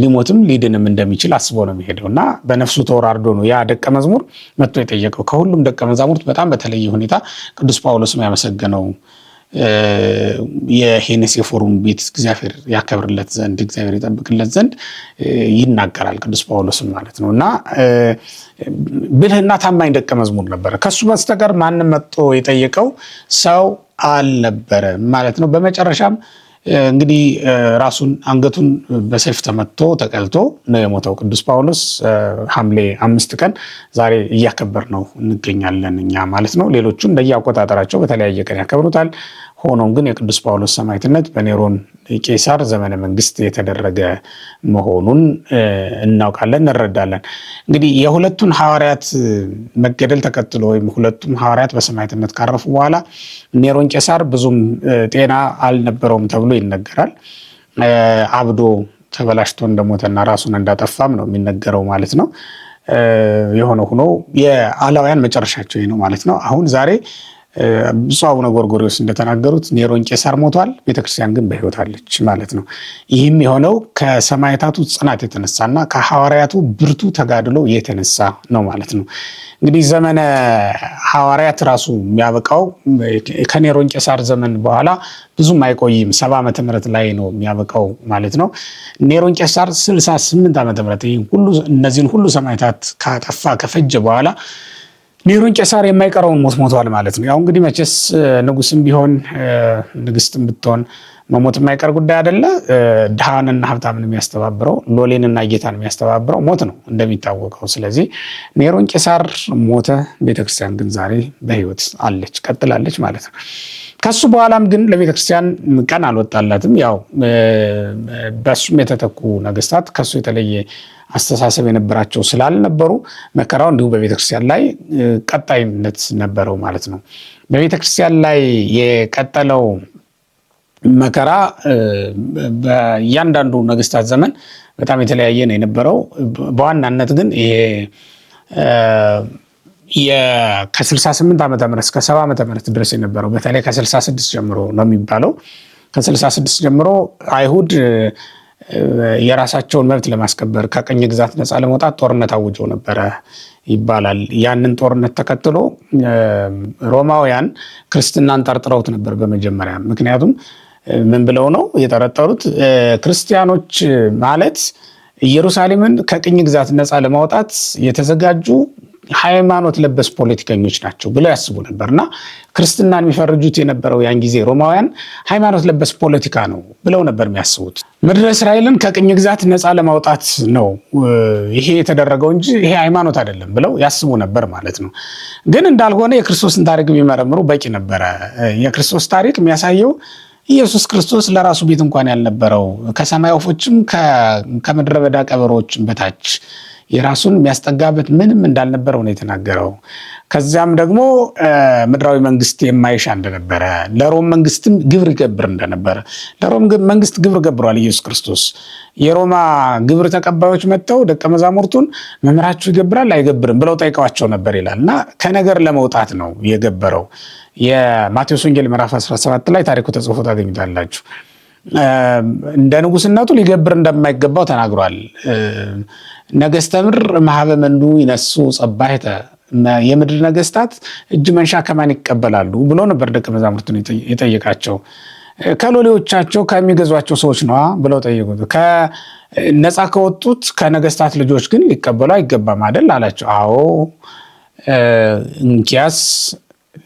ሊሞትም ሊድንም እንደሚችል አስቦ ነው የሚሄደው እና በነፍሱ ተወራርዶ ነው ያ ደቀ መዝሙር መጥቶ የጠየቀው። ከሁሉም ደቀ መዛሙርት በጣም በተለየ ሁኔታ ቅዱስ ጳውሎስም ያመሰገነው የሄኔሲፎሩን ቤት እግዚአብሔር ያከብርለት ዘንድ እግዚአብሔር ይጠብቅለት ዘንድ ይናገራል ቅዱስ ጳውሎስም ማለት ነው። እና ብልህና ታማኝ ደቀ መዝሙር ነበረ። ከሱ በስተቀር ማንም መጥቶ የጠየቀው ሰው አልነበረ ማለት ነው። በመጨረሻም እንግዲህ ራሱን አንገቱን በሰይፍ ተመትቶ ተቀልቶ ነው የሞተው ቅዱስ ጳውሎስ። ሐምሌ 5 ቀን ዛሬ እያከበር ነው እንገኛለን እኛ ማለት ነው። ሌሎቹ እንደየአቆጣጠራቸው በተለያየ ቀን ያከብሩታል። ሆኖም ግን የቅዱስ ጳውሎስ ሰማዕትነት በኔሮን ቄሳር ዘመነ መንግስት የተደረገ መሆኑን እናውቃለን፣ እንረዳለን። እንግዲህ የሁለቱን ሐዋርያት መገደል ተከትሎ ወይም ሁለቱም ሐዋርያት በሰማዕትነት ካረፉ በኋላ ኔሮን ቄሳር ብዙም ጤና አልነበረውም ተብሎ ይነገራል። አብዶ ተበላሽቶ እንደሞተና ራሱን እንዳጠፋም ነው የሚነገረው ማለት ነው። የሆነ ሆኖ የአላውያን መጨረሻቸው ነው ማለት ነው። አሁን ዛሬ ብፁዕ አቡነ ጎርጎርዮስ እንደተናገሩት ኔሮን ቄሳር ሞቷል፣ ቤተክርስቲያን ግን በሕይወት አለች ማለት ነው። ይህም የሆነው ከሰማዕታቱ ጽናት የተነሳና ከሐዋርያቱ ብርቱ ተጋድሎ የተነሳ ነው ማለት ነው። እንግዲህ ዘመነ ሐዋርያት ራሱ የሚያበቃው ከኔሮን ቄሳር ዘመን በኋላ ብዙም አይቆይም፣ 70 ዓመተ ምህረት ላይ ነው የሚያበቃው ማለት ነው። ኔሮን ቄሳር 68 ዓመተ ምህረት እነዚህን ሁሉ ሰማዕታት ካጠፋ ከፈጀ በኋላ ኔሮን ቄሳር የማይቀረውን ሞት ሞቷል ማለት ነው። ያው እንግዲህ መቼስ ንጉስም ቢሆን ንግስትም ብትሆን መሞት የማይቀር ጉዳይ አይደለ። ድሃንና ሀብታምን የሚያስተባብረው ሎሌንና ጌታን የሚያስተባብረው ሞት ነው እንደሚታወቀው። ስለዚህ ኔሮን ቄሳር ሞተ፣ ቤተክርስቲያን ግን ዛሬ በሕይወት አለች፣ ቀጥላለች ማለት ነው። ከሱ በኋላም ግን ለቤተክርስቲያን ቀን አልወጣላትም። ያው በሱም የተተኩ ነገስታት ከሱ የተለየ አስተሳሰብ የነበራቸው ስላልነበሩ መከራው እንዲሁ በቤተክርስቲያን ላይ ቀጣይነት ነበረው ማለት ነው። በቤተክርስቲያን ላይ የቀጠለው መከራ በእያንዳንዱ ነገስታት ዘመን በጣም የተለያየ ነው የነበረው። በዋናነት ግን ይሄ ከ68 ዓመተ ምህረት እስከ 70 ዓመተ ምህረት ድረስ የነበረው በተለይ ከ66 ጀምሮ ነው የሚባለው። ከ66 ጀምሮ አይሁድ የራሳቸውን መብት ለማስከበር ከቅኝ ግዛት ነፃ ለመውጣት ጦርነት አውጀው ነበረ ይባላል። ያንን ጦርነት ተከትሎ ሮማውያን ክርስትናን ጠርጥረውት ነበር በመጀመሪያ። ምክንያቱም ምን ብለው ነው የጠረጠሩት? ክርስቲያኖች ማለት ኢየሩሳሌምን ከቅኝ ግዛት ነፃ ለማውጣት የተዘጋጁ ሃይማኖት ለበስ ፖለቲከኞች ናቸው ብለው ያስቡ ነበርና ክርስትናን የሚፈርጁት የነበረው ያን ጊዜ ሮማውያን ሃይማኖት ለበስ ፖለቲካ ነው ብለው ነበር የሚያስቡት። ምድረ እስራኤልን ከቅኝ ግዛት ነፃ ለማውጣት ነው ይሄ የተደረገው እንጂ ይሄ ሃይማኖት አይደለም ብለው ያስቡ ነበር ማለት ነው። ግን እንዳልሆነ የክርስቶስን ታሪክ ቢመረምሩ በቂ ነበረ። የክርስቶስ ታሪክ የሚያሳየው ኢየሱስ ክርስቶስ ለራሱ ቤት እንኳን ያልነበረው ከሰማይ ወፎችም ከምድረ በዳ ቀበሮችም በታች የራሱን የሚያስጠጋበት ምንም እንዳልነበረው ነው የተናገረው። ከዚያም ደግሞ ምድራዊ መንግስት የማይሻ እንደነበረ፣ ለሮም መንግስትም ግብር ይገብር እንደነበረ። ለሮም መንግስት ግብር ገብሯል ኢየሱስ ክርስቶስ። የሮማ ግብር ተቀባዮች መጥተው ደቀ መዛሙርቱን መምህራችሁ ይገብራል አይገብርም ብለው ጠይቀዋቸው ነበር ይላል። እና ከነገር ለመውጣት ነው የገበረው። የማቴዎስ ወንጌል ምዕራፍ 17 ላይ ታሪኩ ተጽፎ ታገኙታላችሁ። እንደ ንጉስነቱ ሊገብር እንደማይገባው ተናግሯል። ነገስተ ምድር ማህበ መንዱ ይነሱ ጸባይተ፣ የምድር ነገስታት እጅ መንሻ ከማን ይቀበላሉ ብሎ ነበር ደቀ መዛሙርቱን የጠየቃቸው። ከሎሌዎቻቸው ከሚገዟቸው ሰዎች ነዋ ብለው ጠየቁት። ነፃ ከወጡት ከነገስታት ልጆች ግን ሊቀበሉ አይገባም አይደል አላቸው። አዎ እንኪያስ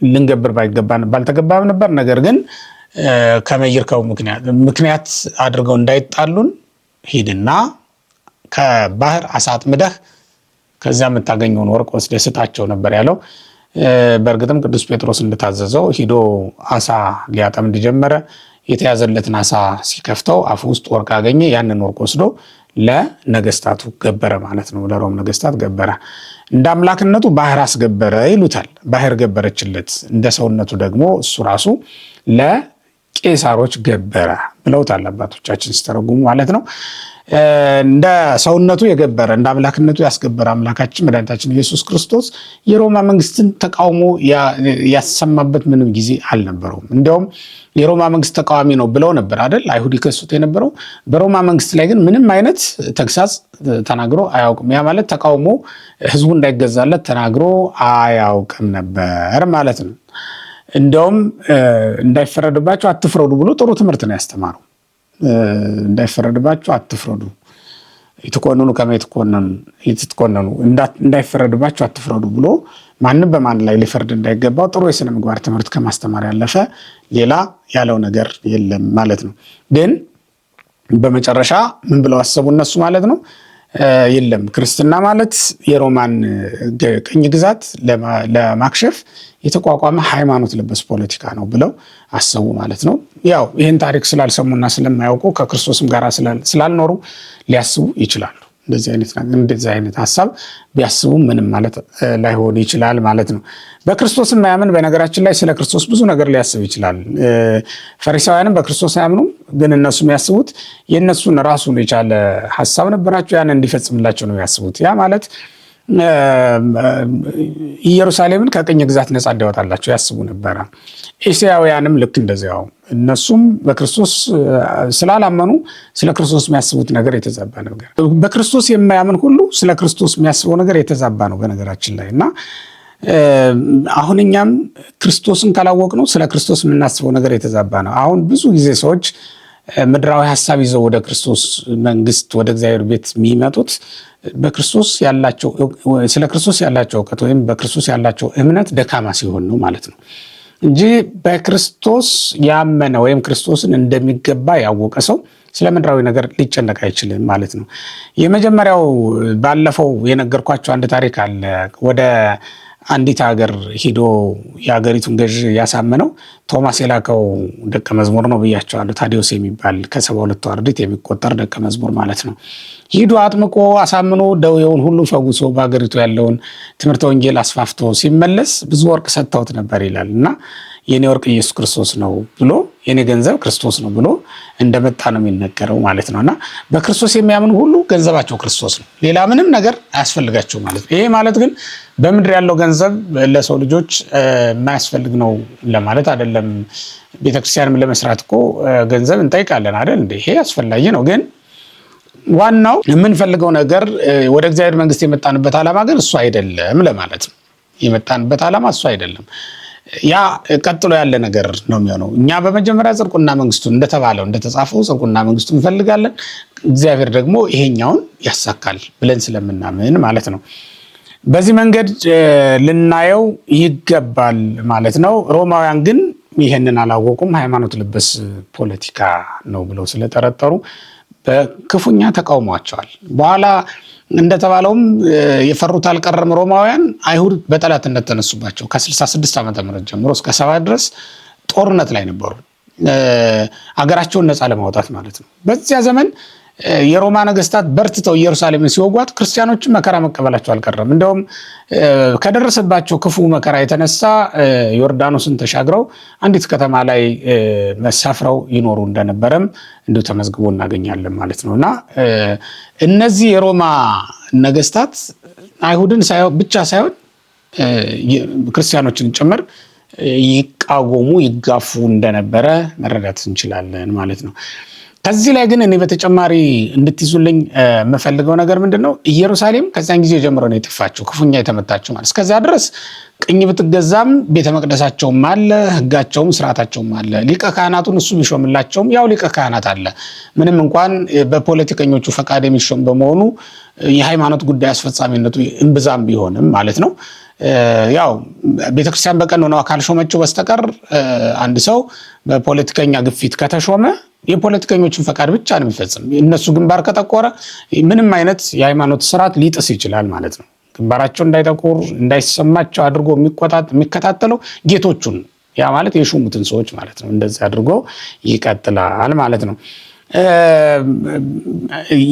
ልንገብር ባልተገባም ነበር። ነገር ግን ከመይርከው ምክንያት አድርገው እንዳይጣሉን ሂድና ከባህር አሳ አጥምደህ ከዚያ የምታገኘውን ወርቅ ወስደህ ስጣቸው ነበር ያለው። በእርግጥም ቅዱስ ጴጥሮስ እንደታዘዘው ሂዶ አሳ ሊያጠምድ ጀመረ። የተያዘለትን አሳ ሲከፍተው አፉ ውስጥ ወርቅ አገኘ። ያንን ወርቅ ወስዶ ለነገስታቱ ገበረ ማለት ነው። ለሮም ነገስታት ገበረ። እንደ አምላክነቱ ባህር አስገበረ ይሉታል። ባህር ገበረችለት። እንደ ሰውነቱ ደግሞ እሱ ራሱ ለቄሳሮች ገበረ ብለውታል አባቶቻችን ሲተረጉሙ ማለት ነው። እንደ ሰውነቱ የገበረ እንደ አምላክነቱ ያስገበረ አምላካችን መድኃኒታችን ኢየሱስ ክርስቶስ የሮማ መንግስትን ተቃውሞ ያሰማበት ምንም ጊዜ አልነበረውም። እንዲያውም የሮማ መንግስት ተቃዋሚ ነው ብለው ነበር አይደል አይሁድ ይከሱት የነበረው። በሮማ መንግስት ላይ ግን ምንም አይነት ተግሳጽ ተናግሮ አያውቅም። ያ ማለት ተቃውሞ ህዝቡ እንዳይገዛለት ተናግሮ አያውቅም ነበር ማለት ነው። እንዲያውም እንዳይፈረድባቸው አትፍረዱ ብሎ ጥሩ ትምህርት ነው ያስተማረው። እንዳይፈረድባቸው አትፍረዱ፣ ይትኮነኑ ከመ ይትኮነኑ፣ እንዳይፈረድባቸው አትፍረዱ ብሎ ማንም በማን ላይ ሊፈርድ እንዳይገባው ጥሩ የሥነ ምግባር ትምህርት ከማስተማር ያለፈ ሌላ ያለው ነገር የለም ማለት ነው። ግን በመጨረሻ ምን ብለው አሰቡ እነሱ ማለት ነው? የለም ክርስትና ማለት የሮማን ቅኝ ግዛት ለማክሸፍ የተቋቋመ ሃይማኖት ለበስ ፖለቲካ ነው ብለው አሰቡ ማለት ነው። ያው ይህን ታሪክ ስላልሰሙና ስለማያውቁ ከክርስቶስም ጋር ስላልኖሩ ሊያስቡ ይችላሉ። እንደዚህ አይነት ሀሳብ ቢያስቡ ምንም ማለት ላይሆን ይችላል ማለት ነው። በክርስቶስ የማያምን በነገራችን ላይ ስለ ክርስቶስ ብዙ ነገር ሊያስብ ይችላል። ፈሪሳውያንም በክርስቶስ አያምኑም፣ ግን እነሱ የሚያስቡት የእነሱን ራሱን የቻለ ሀሳብ ነበራቸው። ያን እንዲፈጽምላቸው ነው የሚያስቡት። ያ ማለት ኢየሩሳሌምን ከቅኝ ግዛት ነፃ እንዲያወጣላቸው ያስቡ ነበረ። ኤስያውያንም ልክ እንደዚያው እነሱም በክርስቶስ ስላላመኑ ስለ ክርስቶስ የሚያስቡት ነገር የተዛባ ነገር። በክርስቶስ የማያምን ሁሉ ስለ ክርስቶስ የሚያስበው ነገር የተዛባ ነው በነገራችን ላይ እና አሁን እኛም ክርስቶስን ካላወቅነው ስለ ክርስቶስ የምናስበው ነገር የተዛባ ነው። አሁን ብዙ ጊዜ ሰዎች ምድራዊ ሀሳብ ይዘው ወደ ክርስቶስ መንግስት ወደ እግዚአብሔር ቤት የሚመጡት ስለ ክርስቶስ ያላቸው እውቀት ወይም በክርስቶስ ያላቸው እምነት ደካማ ሲሆን ነው ማለት ነው እንጂ በክርስቶስ ያመነ ወይም ክርስቶስን እንደሚገባ ያወቀ ሰው ስለ ምድራዊ ነገር ሊጨነቅ አይችልም ማለት ነው። የመጀመሪያው ባለፈው የነገርኳቸው አንድ ታሪክ አለ። ወደ አንዲት ሀገር ሂዶ የሀገሪቱን ገዥ ያሳመነው ቶማስ የላከው ደቀ መዝሙር ነው ብያቸዋለሁ። ታዲዮስ የሚባል ከ72 አርድእት የሚቆጠር ደቀ መዝሙር ማለት ነው። ሂዶ አጥምቆ አሳምኖ ደዌውን ሁሉ ፈውሶ በሀገሪቱ ያለውን ትምህርተ ወንጌል አስፋፍቶ ሲመለስ ብዙ ወርቅ ሰጥተውት ነበር ይላል እና የኔ ወርቅ ኢየሱስ ክርስቶስ ነው ብሎ የኔ ገንዘብ ክርስቶስ ነው ብሎ እንደመጣ ነው የሚነገረው ማለት ነውና በክርስቶስ የሚያምኑ ሁሉ ገንዘባቸው ክርስቶስ ነው፣ ሌላ ምንም ነገር አያስፈልጋቸው ማለት ነው። ይሄ ማለት ግን በምድር ያለው ገንዘብ ለሰው ልጆች የማያስፈልግ ነው ለማለት አይደለም። ቤተክርስቲያንም ለመስራት እኮ ገንዘብ እንጠይቃለን አይደል እንዴ? ይሄ አስፈላጊ ነው። ግን ዋናው የምንፈልገው ነገር ወደ እግዚአብሔር መንግስት የመጣንበት ዓላማ ግን እሱ አይደለም ለማለት ነው። የመጣንበት ዓላማ እሱ አይደለም። ያ ቀጥሎ ያለ ነገር ነው የሚሆነው። እኛ በመጀመሪያ ጽድቁና መንግስቱን እንደተባለው እንደተጻፈው ጽድቁና መንግስቱን እንፈልጋለን፣ እግዚአብሔር ደግሞ ይሄኛውን ያሳካል ብለን ስለምናምን ማለት ነው። በዚህ መንገድ ልናየው ይገባል ማለት ነው። ሮማውያን ግን ይሄንን አላወቁም። ሃይማኖት ለበስ ፖለቲካ ነው ብለው ስለጠረጠሩ በክፉኛ ተቃውሟቸዋል። በኋላ እንደተባለውም የፈሩት አልቀረም። ሮማውያን አይሁድ በጠላትነት ተነሱባቸው። ከ66 ዓመተ ምህረት ጀምሮ እስከ 70 ድረስ ጦርነት ላይ ነበሩ፣ አገራቸውን ነፃ ለማውጣት ማለት ነው። በዚያ ዘመን የሮማ ነገስታት በርትተው ኢየሩሳሌምን ሲወጓት ክርስቲያኖችን መከራ መቀበላቸው አልቀረም። እንደውም ከደረሰባቸው ክፉ መከራ የተነሳ ዮርዳኖስን ተሻግረው አንዲት ከተማ ላይ መሳፍረው ይኖሩ እንደነበረም እንዲሁ ተመዝግቦ እናገኛለን ማለት ነውና እነዚህ የሮማ ነገስታት አይሁድን ብቻ ሳይሆን ክርስቲያኖችን ጭምር ይቃወሙ ይጋፉ እንደነበረ መረዳት እንችላለን ማለት ነው። ከዚህ ላይ ግን እኔ በተጨማሪ እንድትይዙልኝ የምፈልገው ነገር ምንድነው ኢየሩሳሌም ከዛን ጊዜ ጀምሮ ነው የጠፋችው ክፉኛ የተመታችው ማለት እስከዛ ድረስ ቅኝ ብትገዛም ቤተ መቅደሳቸውም አለ ህጋቸውም ስርዓታቸውም አለ ሊቀ ካህናቱን እሱ ቢሾምላቸውም ያው ሊቀ ካህናት አለ ምንም እንኳን በፖለቲከኞቹ ፈቃድ የሚሾም በመሆኑ የሃይማኖት ጉዳይ አስፈጻሚነቱ እንብዛም ቢሆንም ማለት ነው ያው ቤተክርስቲያን በቀኖናው አካል ሾመችው በስተቀር አንድ ሰው በፖለቲከኛ ግፊት ከተሾመ የፖለቲከኞችን ፈቃድ ብቻ ነው የሚፈጽም እነሱ ግንባር ከጠቆረ ምንም አይነት የሃይማኖት ስርዓት ሊጥስ ይችላል ማለት ነው ግንባራቸው እንዳይጠቆር እንዳይሰማቸው አድርጎ የሚከታተለው ጌቶቹን ያ ማለት የሾሙትን ሰዎች ማለት ነው እንደዚህ አድርጎ ይቀጥላል ማለት ነው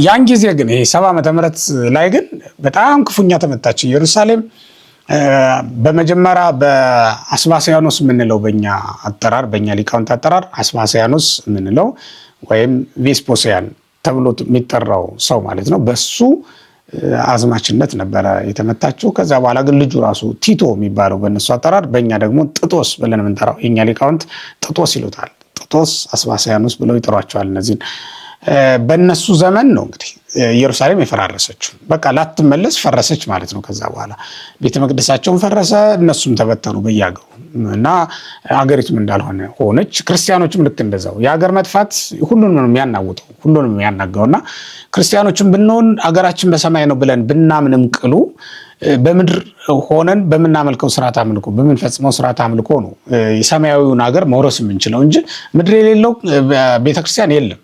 ያን ጊዜ ግን ይሄ 70 ዓመተ ምህረት ላይ ግን በጣም ክፉኛ ተመታች ኢየሩሳሌም በመጀመሪያ በአስባሲያኖስ ምንለው በእኛ አጠራር በእኛ ሊቃውንት አጠራር አስባሲያኖስ ምንለው ወይም ቬስፖሲያን ተብሎ የሚጠራው ሰው ማለት ነው በሱ አዝማችነት ነበረ የተመታችው ከዛ በኋላ ግን ልጁ ራሱ ቲቶ የሚባለው በእነሱ አጠራር በእኛ ደግሞ ጥጦስ ብለን የምንጠራው የኛ ሊቃውንት ጥጦስ ይሉታል ጥጦስ አስባሲያኖስ ብለው ይጠሯቸዋል እነዚህን በእነሱ ዘመን ነው እንግዲህ ኢየሩሳሌም የፈራረሰችው በቃ ላትመለስ ፈረሰች ማለት ነው ከዛ በኋላ ቤተ መቅደሳቸውን ፈረሰ እነሱም ተበተኑ በያገው እና አገሪቱም እንዳልሆነ ሆነች ክርስቲያኖችም ልክ እንደዛው የሀገር መጥፋት ሁሉንም ነው የሚያናውጠው ሁሉንም የሚያናጋውና ክርስቲያኖችም ብንሆን አገራችን በሰማይ ነው ብለን ብናምንም ቅሉ በምድር ሆነን በመናመልከው ስርዓት አምልኮ በመንፈጽመው ስርዓት አምልኮ ነው የሰማያዊውን ሀገር መውረስ የምንችለው እንጂ ምድር የሌለው ቤተክርስቲያን የለም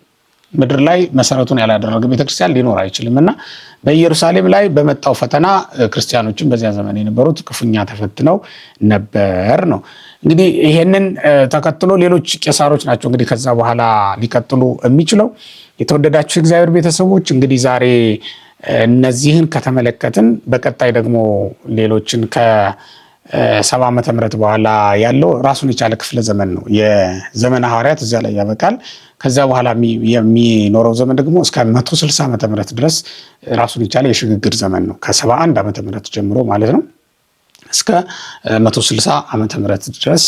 ምድር ላይ መሰረቱን ያላደረገ ቤተክርስቲያን ሊኖር አይችልምና በኢየሩሳሌም ላይ በመጣው ፈተና ክርስቲያኖችን በዚያ ዘመን የነበሩት ክፉኛ ተፈትነው ነበር ነው እንግዲህ ይሄንን ተከትሎ ሌሎች ቄሳሮች ናቸው እንግዲህ ከዛ በኋላ ሊቀጥሉ የሚችለው የተወደዳችሁ እግዚአብሔር ቤተሰቦች እንግዲህ ዛሬ እነዚህን ከተመለከትን በቀጣይ ደግሞ ሌሎችን ከ70 ዓመተ ምህረት በኋላ ያለው ራሱን የቻለ ክፍለ ዘመን ነው የዘመነ ሐዋርያት እዚያ ላይ ያበቃል ከዛ በኋላ የሚኖረው ዘመን ደግሞ እስከ 160 ዓመተ ምህረት ድረስ ራሱን የቻለ የሽግግር ዘመን ነው ከ71 ዓመተ ምህረት ጀምሮ ማለት ነው እስከ 160 ዓመተ ምህረት ድረስ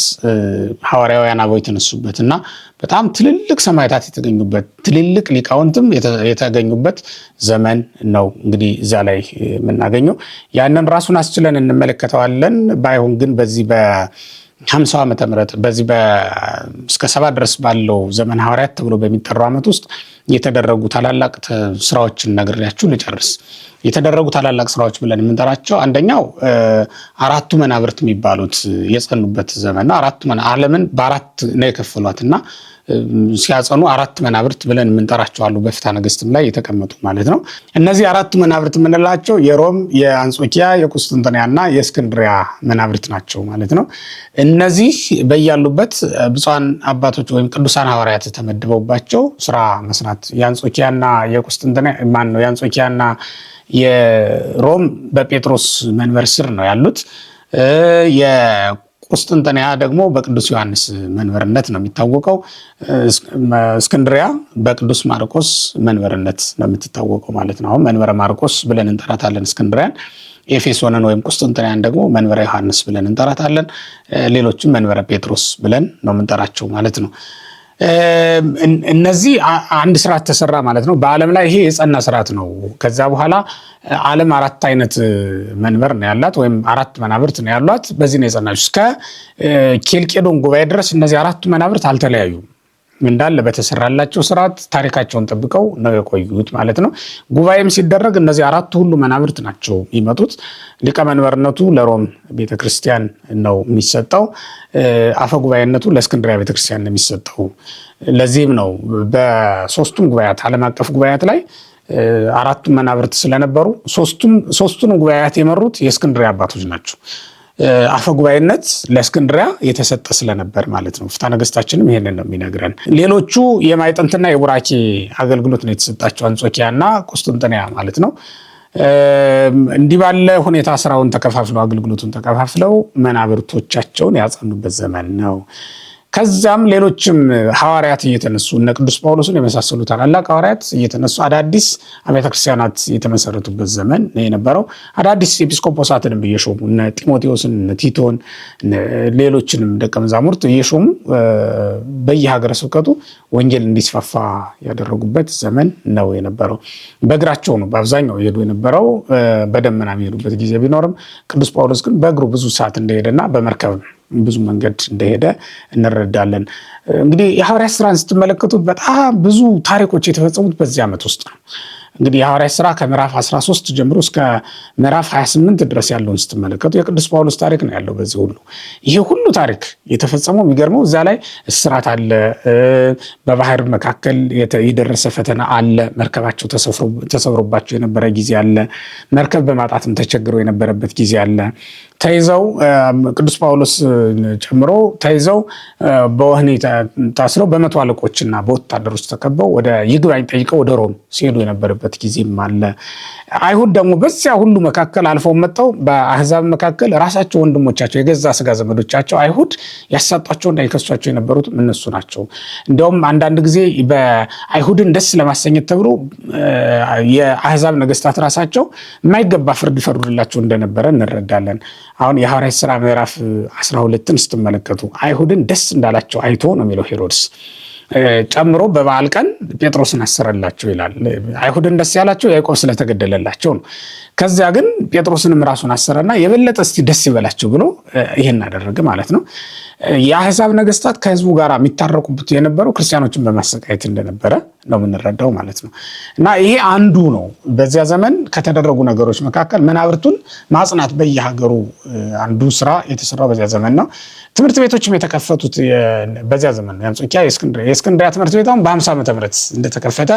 ሐዋርያውያን አበው የተነሱበትና በጣም ትልልቅ ሰማዕታት የተገኙበት ትልልቅ ሊቃውንትም የተገኙበት ዘመን ነው እንግዲህ እዛ ላይ የምናገኘው ያንን ራሱን አስችለን እንመለከተዋለን ባይሆን ግን በዚህ በ50 ዓመተ ምህረት በዚህ እስከ 70 ድረስ ባለው ዘመን ሐዋርያት ተብሎ በሚጠራው ዓመት ውስጥ የተደረጉ ታላላቅ ስራዎችን ነግሬያችሁ ልጨርስ የተደረጉ ታላላቅ ስራዎች ብለን የምንጠራቸው አንደኛው አራቱ መናብርት የሚባሉት የጸኑበት ዘመን አራቱ ዓለምን በአራት ነው የከፈሏትና ሲያጸኑ አራት መናብርት ብለን የምንጠራቸው አሉ በፍትሐ ነገሥትም ላይ የተቀመጡ ማለት ነው እነዚህ አራቱ መናብርት የምንላቸው የሮም የአንጾኪያ የቁስጥንጥንያና የእስክንድሪያ መናብርት ናቸው ማለት ነው እነዚህ በያሉበት ብፁዓን አባቶች ወይም ቅዱሳን ሐዋርያት ተመድበውባቸው ስራ መስራት የአንጾኪያና የቁስጥንጥንያ ማን ነው የአንጾኪያና የሮም በጴጥሮስ መንበር ስር ነው ያሉት የቁስጥንጥንያ ደግሞ በቅዱስ ዮሐንስ መንበርነት ነው የሚታወቀው እስክንድሪያ በቅዱስ ማርቆስ መንበርነት ነው የምትታወቀው ማለት ነው መንበረ ማርቆስ ብለን እንጠራታለን እስክንድሪያን ኤፌሶንን ወይም ቁስጥንጥንያን ደግሞ መንበረ ዮሐንስ ብለን እንጠራታለን ሌሎችም መንበረ ጴጥሮስ ብለን ነው የምንጠራቸው ማለት ነው እነዚህ አንድ ስርዓት ተሰራ ማለት ነው በዓለም ላይ ይሄ የጸና ስርዓት ነው ከዛ በኋላ ዓለም አራት አይነት መንበር ነው ያላት ወይም አራት መናብርት ነው ያሏት በዚህ ነው የጸናች እስከ ኬልቄዶን ጉባኤ ድረስ እነዚህ አራቱ መናብርት አልተለያዩም እንዳለ በተሰራላቸው ስርዓት ታሪካቸውን ጠብቀው ነው የቆዩት ማለት ነው ጉባኤም ሲደረግ እነዚህ አራቱ ሁሉ መናብርት ናቸው የሚመጡት ሊቀ መንበርነቱ ለሮም ቤተክርስቲያን ነው የሚሰጠው አፈ ጉባኤነቱ ለእስክንድሪያ ቤተክርስቲያን ነው የሚሰጠው ለዚህም ነው በሶስቱም ጉባኤያት ዓለም አቀፍ ጉባኤያት ላይ አራቱ መናብርት ስለነበሩ ሶስቱን ጉባኤያት የመሩት የእስክንድሪያ አባቶች ናቸው አፈጉባኤነት ለእስክንድሪያ የተሰጠ ስለነበር ማለት ነው። ፍትሐ ነገሥታችንም ይሄንን ነው የሚነግረን። ሌሎቹ የማዕጠንትና የቡራኬ አገልግሎት ነው የተሰጣቸው፣ አንጾኪያና ቁስጥንጥንያ ማለት ነው። እንዲህ ባለ ሁኔታ ስራውን ተከፋፍለው አገልግሎቱን ተከፋፍለው መናብርቶቻቸውን ያጸኑበት ዘመን ነው። ከዛም ሌሎችም ሐዋርያት እየተነሱ እነ ቅዱስ ጳውሎስን የመሳሰሉ ታላላቅ ሐዋርያት እየተነሱ አዳዲስ አብያተ ክርስቲያናት የተመሰረቱበት ዘመን የነበረው። አዳዲስ ኤጲስቆጶሳትንም እየሾሙ እነ ጢሞቴዎስን፣ እነ ቲቶን፣ ሌሎችንም ደቀ መዛሙርት እየሾሙ በየሀገረ ስብከቱ ወንጌል እንዲስፋፋ ያደረጉበት ዘመን ነው የነበረው። በእግራቸው ነው በአብዛኛው ይሄዱ የነበረው። በደመና የሚሄዱበት ጊዜ ቢኖርም ቅዱስ ጳውሎስ ግን በእግሩ ብዙ ሰዓት እንደሄደና በመርከብ ብዙ መንገድ እንደሄደ እንረዳለን። እንግዲህ የሐዋርያት ስራን ስትመለከቱት በጣም ብዙ ታሪኮች የተፈጸሙት በዚህ ዓመት ውስጥ ነው። እንግዲህ የሐዋርያት ስራ ከምዕራፍ 13 ጀምሮ እስከ ምዕራፍ 28 ድረስ ያለውን ስትመለከቱ የቅዱስ ጳውሎስ ታሪክ ነው ያለው። በዚህ ሁሉ ይሄ ሁሉ ታሪክ የተፈጸመው የሚገርመው እዛ ላይ እስራት አለ፣ በባህር መካከል የደረሰ ፈተና አለ፣ መርከባቸው ተሰብሮባቸው የነበረ ጊዜ አለ፣ መርከብ በማጣትም ተቸግረው የነበረበት ጊዜ አለ። ተይዘው ቅዱስ ጳውሎስ ጨምሮ ተይዘው በወህኒ ታስረው በመቶ አለቆችና በወታደሮች ተከበው ወደ ይግባኝ ጠይቀው ወደ ሮም ሲሄዱ የነበረበት ጊዜም አለ። አይሁድ ደግሞ በዚያ ሁሉ መካከል አልፈው መጥተው በአህዛብ መካከል ራሳቸው ወንድሞቻቸው የገዛ ስጋ ዘመዶቻቸው አይሁድ ያሳጧቸውና ይከሷቸው የነበሩት እነሱ ናቸው። እንዲያውም አንዳንድ ጊዜ በአይሁድን ደስ ለማሰኘት ተብሎ የአህዛብ ነገስታት ራሳቸው የማይገባ ፍርድ ይፈርዱላቸው እንደነበረ እንረዳለን። አሁን የሐዋርያት ሥራ ምዕራፍ 12ን ስትመለከቱ አይሁድን ደስ እንዳላቸው አይቶ ነው የሚለው ሄሮድስ ጨምሮ በበዓል ቀን ጴጥሮስን አሰረላቸው ይላል። አይሁድን ደስ ያላቸው ያዕቆብ ስለተገደለላቸው ነው። ከዚያ ግን ጴጥሮስንም ራሱን አሰረና የበለጠ እስቲ ደስ ይበላቸው ብሎ ይሄን አደረገ ማለት ነው። የአህዛብ ነገስታት ከህዝቡ ጋር የሚታረቁበት የነበረው ክርስቲያኖችን በማሰቃየት እንደነበረ ነው የምንረዳው ማለት ነው። እና ይሄ አንዱ ነው በዚያ ዘመን ከተደረጉ ነገሮች መካከል መናብርቱን ማጽናት በየሀገሩ አንዱ ስራ የተሰራው በዚያ ዘመን ነው። ትምህርት ቤቶችም የተከፈቱት በዚያ ዘመን ነው። የአንጾኪያ የእስክንድርያ ትምህርት ቤት አሁን በ50 ዓመተ ምህረት እንደተከፈተ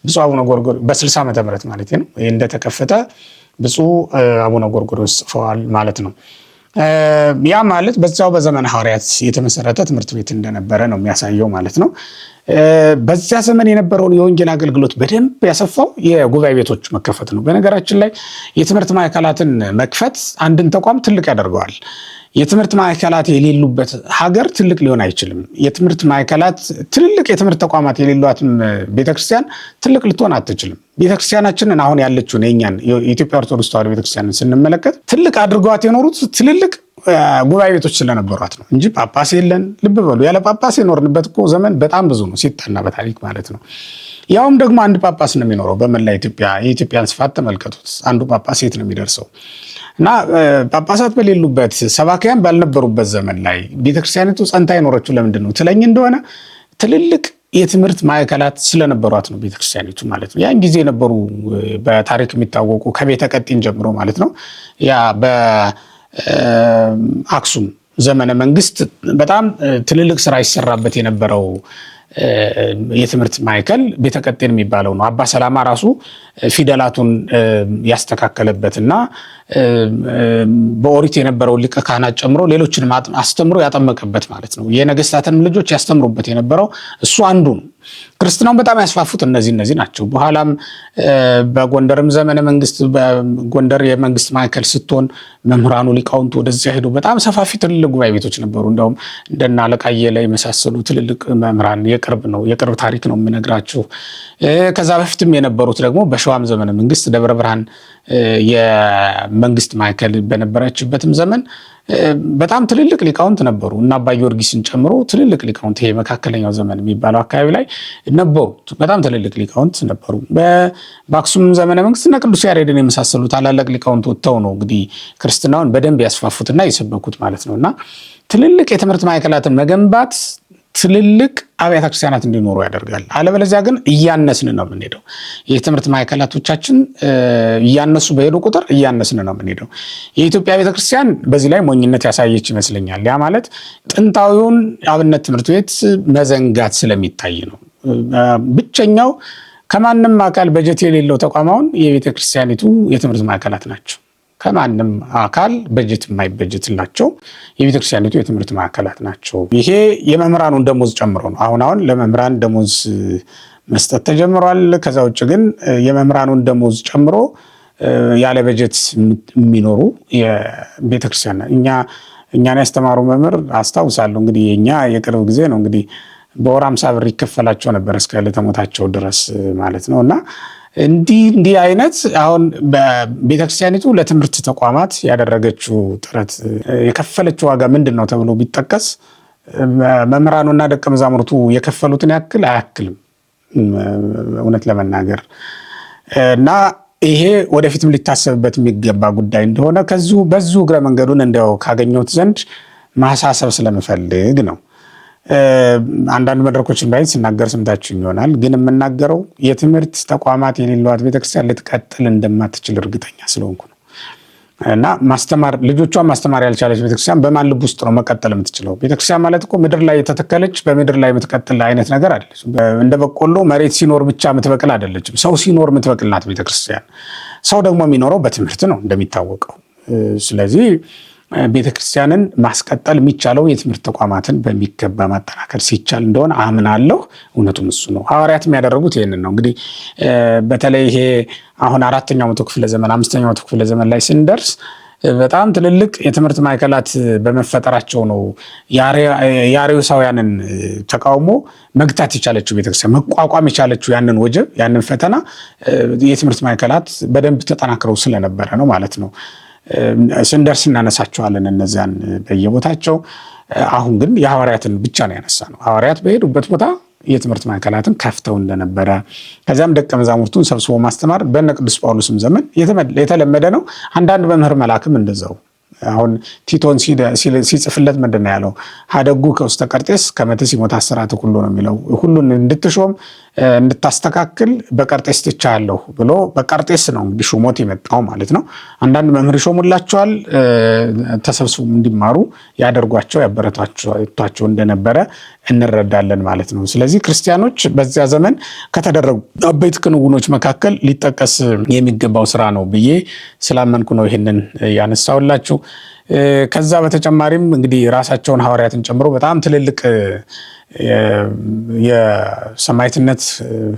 ብፁዕ አቡነ ጎርጎርዮስ በ60 ዓመተ ምህረት ማለት ነው እንደተከፈተ ብፁዕ አቡነ ጎርጎርዮስ ጽፈዋል ማለት ነው። ያ ማለት በዛው በዘመነ ሐዋርያት የተመሰረተ ትምህርት ቤት እንደነበረ ነው የሚያሳየው ማለት ነው። በዚያ ዘመን የነበረውን የወንጌል አገልግሎት በደንብ ያሰፋው የጉባኤ ቤቶች መከፈት ነው። በነገራችን ላይ የትምህርት ማዕከላትን መክፈት አንድን ተቋም ትልቅ ያደርገዋል። የትምህርት ማዕከላት የሌሉበት ሀገር ትልቅ ሊሆን አይችልም። የትምህርት ማዕከላት ትልልቅ የትምህርት ተቋማት የሌሏትም ቤተክርስቲያን ትልቅ ልትሆን አትችልም። ቤተክርስቲያናችንን አሁን ያለችውን የኛን የኢትዮጵያ ኦርቶዶክስ ተዋሕዶ ቤተክርስቲያንን ስንመለከት ትልቅ አድርገዋት የኖሩት ትልልቅ ጉባኤ ቤቶች ስለነበሯት ነው እንጂ ጳጳስ የለን። ልብ በሉ፣ ያለ ጳጳስ የኖርንበት እኮ ዘመን በጣም ብዙ ነው ሲጠና በታሪክ ማለት ነው። ያውም ደግሞ አንድ ጳጳስ ነው የሚኖረው በመላ ኢትዮጵያ። የኢትዮጵያን ስፋት ተመልከቱት። አንዱ ጳጳስ የት ነው የሚደርሰው? እና ጳጳሳት በሌሉበት ሰባኪያን ባልነበሩበት ዘመን ላይ ቤተክርስቲያኒቱ ጸንታ የኖረችው ለምንድን ነው ትለኝ እንደሆነ ትልልቅ የትምህርት ማዕከላት ስለነበሯት ነው ቤተክርስቲያኒቱ ማለት ነው። ያን ጊዜ የነበሩ በታሪክ የሚታወቁ ከቤተ ቀጢን ጀምሮ ማለት ነው ያ በአክሱም ዘመነ መንግስት በጣም ትልልቅ ስራ ይሰራበት የነበረው የትምህርት ማዕከል ቤተ ቀጢን የሚባለው ነው። አባ ሰላማ ራሱ ፊደላቱን ያስተካከለበትና በኦሪት የነበረው ሊቀ ካህናት ጨምሮ ሌሎችንም አስተምሮ ያጠመቀበት ማለት ነው። የነገስታትንም ልጆች ያስተምሩበት የነበረው እሱ አንዱ ነው። ክርስትናውን በጣም ያስፋፉት እነዚህ ናቸው። በኋላም በጎንደርም ዘመነ መንግስት በጎንደር የመንግስት ማዕከል ስትሆን መምህራኑ ሊቃውንቱ ወደዚያ ሄዱ። በጣም ሰፋፊ ትልልቅ ጉባኤ ቤቶች ነበሩ። እንደውም እንደና አለቃ አየለ የመሳሰሉ ትልልቅ መምህራን የቅርብ ታሪክ ነው የምነግራችሁ። ከዛ በፊትም የነበሩት ደግሞ በሸዋም ዘመነ መንግስት ደብረ ብርሃን የመንግስት ማዕከል በነበረችበትም ዘመን በጣም ትልልቅ ሊቃውንት ነበሩ እና አባ ጊዮርጊስን ጨምሮ ትልልቅ ሊቃውንት ይሄ መካከለኛው ዘመን የሚባለው አካባቢ ላይ ነበሩ። በጣም ትልልቅ ሊቃውንት ነበሩ። በአክሱም ዘመነ መንግስት እና ቅዱስ ያሬድን የመሳሰሉ ታላላቅ ሊቃውንት ወጥተው ነው እንግዲህ ክርስትናውን በደንብ ያስፋፉትና የሰበኩት ማለት ነው። እና ትልልቅ የትምህርት ማዕከላትን መገንባት ትልልቅ አብያተ ክርስቲያናት እንዲኖሩ ያደርጋል። አለበለዚያ ግን እያነስን ነው የምንሄደው። የትምህርት ማዕከላቶቻችን እያነሱ በሄዱ ቁጥር እያነስን ነው የምንሄደው። የኢትዮጵያ ቤተክርስቲያን በዚህ ላይ ሞኝነት ያሳየች ይመስለኛል። ያ ማለት ጥንታዊውን አብነት ትምህርት ቤት መዘንጋት ስለሚታይ ነው። ብቸኛው ከማንም አካል በጀት የሌለው ተቋማውን የቤተክርስቲያኒቱ የትምህርት ማዕከላት ናቸው። ከማንም አካል በጀት የማይበጀትላቸው የቤተክርስቲያኒቱ የትምህርት ማዕከላት ናቸው። ይሄ የመምህራኑን ደሞዝ ጨምሮ ነው። አሁን ለመምህራን ደሞዝ መስጠት ተጀምሯል። ከዛ ውጭ ግን የመምህራኑን ደሞዝ ጨምሮ ያለ በጀት የሚኖሩ የቤተክርስቲያን እኛን ያስተማሩ መምህር አስታውሳለሁ። እንግዲህ የኛ የቅርብ ጊዜ ነው እንግዲህ በወር 50 ብር ይከፈላቸው ነበር እስከ ዕለተ ሞታቸው ድረስ ማለት ነው። እና እንዲህ አይነት አሁን በቤተክርስቲያኒቱ ለትምህርት ተቋማት ያደረገችው ጥረት የከፈለችው ዋጋ ምንድን ነው ተብሎ ቢጠቀስ መምህራኑና ደቀ መዛሙርቱ የከፈሉትን ያክል አያክልም እውነት ለመናገር እና ይሄ ወደፊትም ሊታሰብበት የሚገባ ጉዳይ እንደሆነ በዙ እግረ መንገዱን እንደው ካገኘሁት ዘንድ ማሳሰብ ስለምፈልግ ነው። አንዳንድ መድረኮችን ላይ ስናገር ሰምታችሁ ይሆናል። ግን የምናገረው የትምህርት ተቋማት የሌሏት ቤተክርስቲያን ልትቀጥል እንደማትችል እርግጠኛ ስለሆንኩ ነው። እና ልጆቿን ማስተማር ያልቻለች ቤተክርስቲያን በማን ልብ ውስጥ ነው መቀጠል የምትችለው? ቤተክርስቲያን ማለት እኮ ምድር ላይ የተተከለች በምድር ላይ የምትቀጥል አይነት ነገር አይደለች። እንደ በቆሎ መሬት ሲኖር ብቻ የምትበቅል አይደለችም። ሰው ሲኖር የምትበቅል ናት ቤተክርስቲያን። ሰው ደግሞ የሚኖረው በትምህርት ነው እንደሚታወቀው። ስለዚህ ቤተክርስቲያንን ማስቀጠል የሚቻለው የትምህርት ተቋማትን በሚገባ ማጠናከር ሲቻል እንደሆነ አምናለሁ። እውነቱም እሱ ነው። ሐዋርያት የሚያደረጉት ይህንን ነው። እንግዲህ በተለይ ይሄ አሁን 4ኛው መቶ ክፍለ ዘመን 5ኛው መቶ ክፍለ ዘመን ላይ ስንደርስ በጣም ትልልቅ የትምህርት ማዕከላት በመፈጠራቸው ነው የአርዮሳውያንን ተቃውሞ መግታት የቻለችው ቤተክርስቲያን መቋቋም የቻለችው ያንን ወጀብ ያንን ፈተና የትምህርት ማዕከላት በደንብ ተጠናክረው ስለነበረ ነው ማለት ነው። ስንደርስ እናነሳቸዋለን እነዚያን በየቦታቸው። አሁን ግን የሐዋርያትን ብቻ ነው ያነሳ ነው። ሐዋርያት በሄዱበት ቦታ የትምህርት ማዕከላትን ከፍተው እንደነበረ ከዚያም ደቀ መዛሙርቱን ሰብስቦ ማስተማር በነ ቅዱስ ጳውሎስም ዘመን የተለመደ ነው። አንዳንድ መምህር መልአክም እንደዛው አሁን ቲቶን ሲጽፍለት ምንድን ነው ያለው? ሀደጉ ከውስተ ቀርጤስ ከመትስ ይሞት አስራት ሁሉ ነው የሚለው። ሁሉን እንድትሾም እንድታስተካክል በቀርጤስ ትቻለሁ ብሎ በቀርጤስ ነው እንግዲህ ሹሞት የመጣው ማለት ነው። አንዳንድ መምህር ይሾሙላቸዋል፣ ተሰብስቦም እንዲማሩ ያደርጓቸው ያበረታቷቸው እንደነበረ እንረዳለን ማለት ነው። ስለዚህ ክርስቲያኖች በዚያ ዘመን ከተደረጉ አበይት ክንውኖች መካከል ሊጠቀስ የሚገባው ስራ ነው ብዬ ስላመንኩ ነው ይህንን ያነሳውላችሁ። ከዛ በተጨማሪም እንግዲህ ራሳቸውን ሐዋርያትን ጨምሮ በጣም ትልልቅ የሰማዕትነት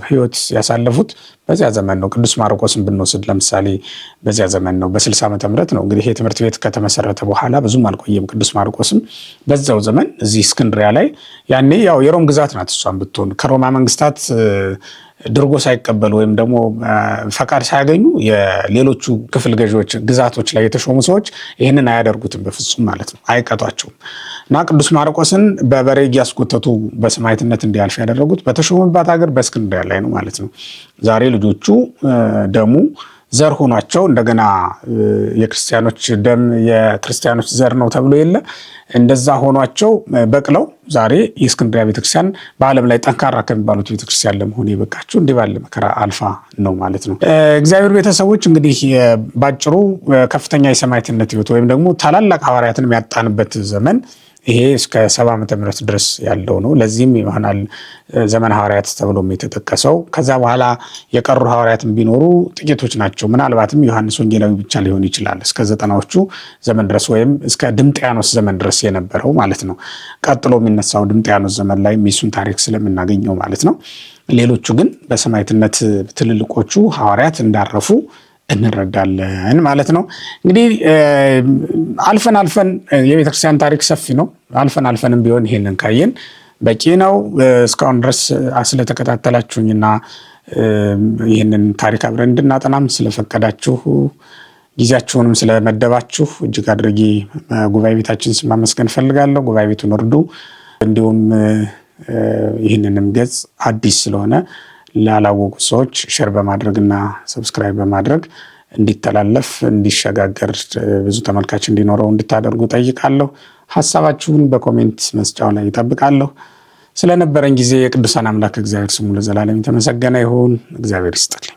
ሕይወት ያሳለፉት በዚያ ዘመን ነው። ቅዱስ ማርቆስን ብንወስድ ለምሳሌ በዚያ ዘመን ነው። በ60 ዓመተ ምህረት ነው እንግዲህ ይሄ ትምህርት ቤት ከተመሰረተ በኋላ ብዙም አልቆየም። ቅዱስ ማርቆስም በዛው ዘመን እዚህ እስክንድሪያ ላይ ያኔ ያው የሮም ግዛት ናት እሷን ብትሆን ከሮማ መንግስታት ድርጎ ሳይቀበሉ ወይም ደግሞ ፈቃድ ሳያገኙ የሌሎቹ ክፍል ገዢዎች ግዛቶች ላይ የተሾሙ ሰዎች ይህንን አያደርጉትም በፍጹም ማለት ነው፣ አይቀጧቸውም። እና ቅዱስ ማርቆስን በበሬ እያስጎተቱ በሰማዕትነት እንዲያልፍ ያደረጉት በተሾሙባት ሀገር በእስክንድርያ ላይ ነው ማለት ነው። ዛሬ ልጆቹ ደሙ ዘር ሆኗቸው እንደገና የክርስቲያኖች ደም የክርስቲያኖች ዘር ነው ተብሎ የለ እንደዛ ሆኗቸው በቅለው ዛሬ የእስክንድርያ ቤተክርስቲያን በዓለም ላይ ጠንካራ ከሚባሉት ቤተክርስቲያን ለመሆን የበቃቸው እንዲህ ባለ መከራ አልፋ ነው ማለት ነው። እግዚአብሔር ቤተሰቦች እንግዲህ ባጭሩ ከፍተኛ የሰማዕትነት ሕይወት ወይም ደግሞ ታላላቅ ሐዋርያትን የሚያጣንበት ዘመን ይሄ እስከ 70 ዓመተ ምህረት ድረስ ያለው ነው። ለዚህም ይሆናል ዘመን ሐዋርያት ተብሎም የተጠቀሰው። ከዛ በኋላ የቀሩ ሐዋርያትም ቢኖሩ ጥቂቶች ናቸው። ምናልባትም ዮሐንስ ወንጌላዊ ብቻ ሊሆን ይችላል እስከ 90ዎቹ ዘመን ድረስ ወይም እስከ ድምጥያኖስ ዘመን ድረስ የነበረው ማለት ነው። ቀጥሎ የሚነሳው ድምጥያኖስ ዘመን ላይ የሱን ታሪክ ስለምናገኘው ማለት ነው። ሌሎቹ ግን በሰማዕትነት ትልልቆቹ ሐዋርያት እንዳረፉ እንረዳለን ማለት ነው። እንግዲህ አልፈን የቤተክርስቲያን ታሪክ ሰፊ ነው። አልፈንም ቢሆን ይሄንን ካየን በቂ ነው። እስካሁን ድረስ ስለተከታተላችሁኝና ይህንን ታሪክ አብረን እንድናጠናም ስለፈቀዳችሁ ጊዜያችሁንም ስለመደባችሁ እጅግ አድርጌ ጉባኤ ቤታችን ስም ማመስገን ፈልጋለሁ። ጉባኤ ቤቱን እርዱ። እንዲሁም ይህንንም ገጽ አዲስ ስለሆነ ላላወቁ ሰዎች ሼር በማድረግና ሰብስክራይብ በማድረግ እንዲተላለፍ እንዲሸጋገር ብዙ ተመልካች እንዲኖረው እንድታደርጉ ጠይቃለሁ። ሐሳባችሁን በኮሜንት መስጫው ላይ ይጠብቃለሁ። ስለነበረን ጊዜ የቅዱሳን አምላክ እግዚአብሔር ስሙ ለዘላለም የተመሰገነ ይሁን። እግዚአብሔር ይስጥልኝ።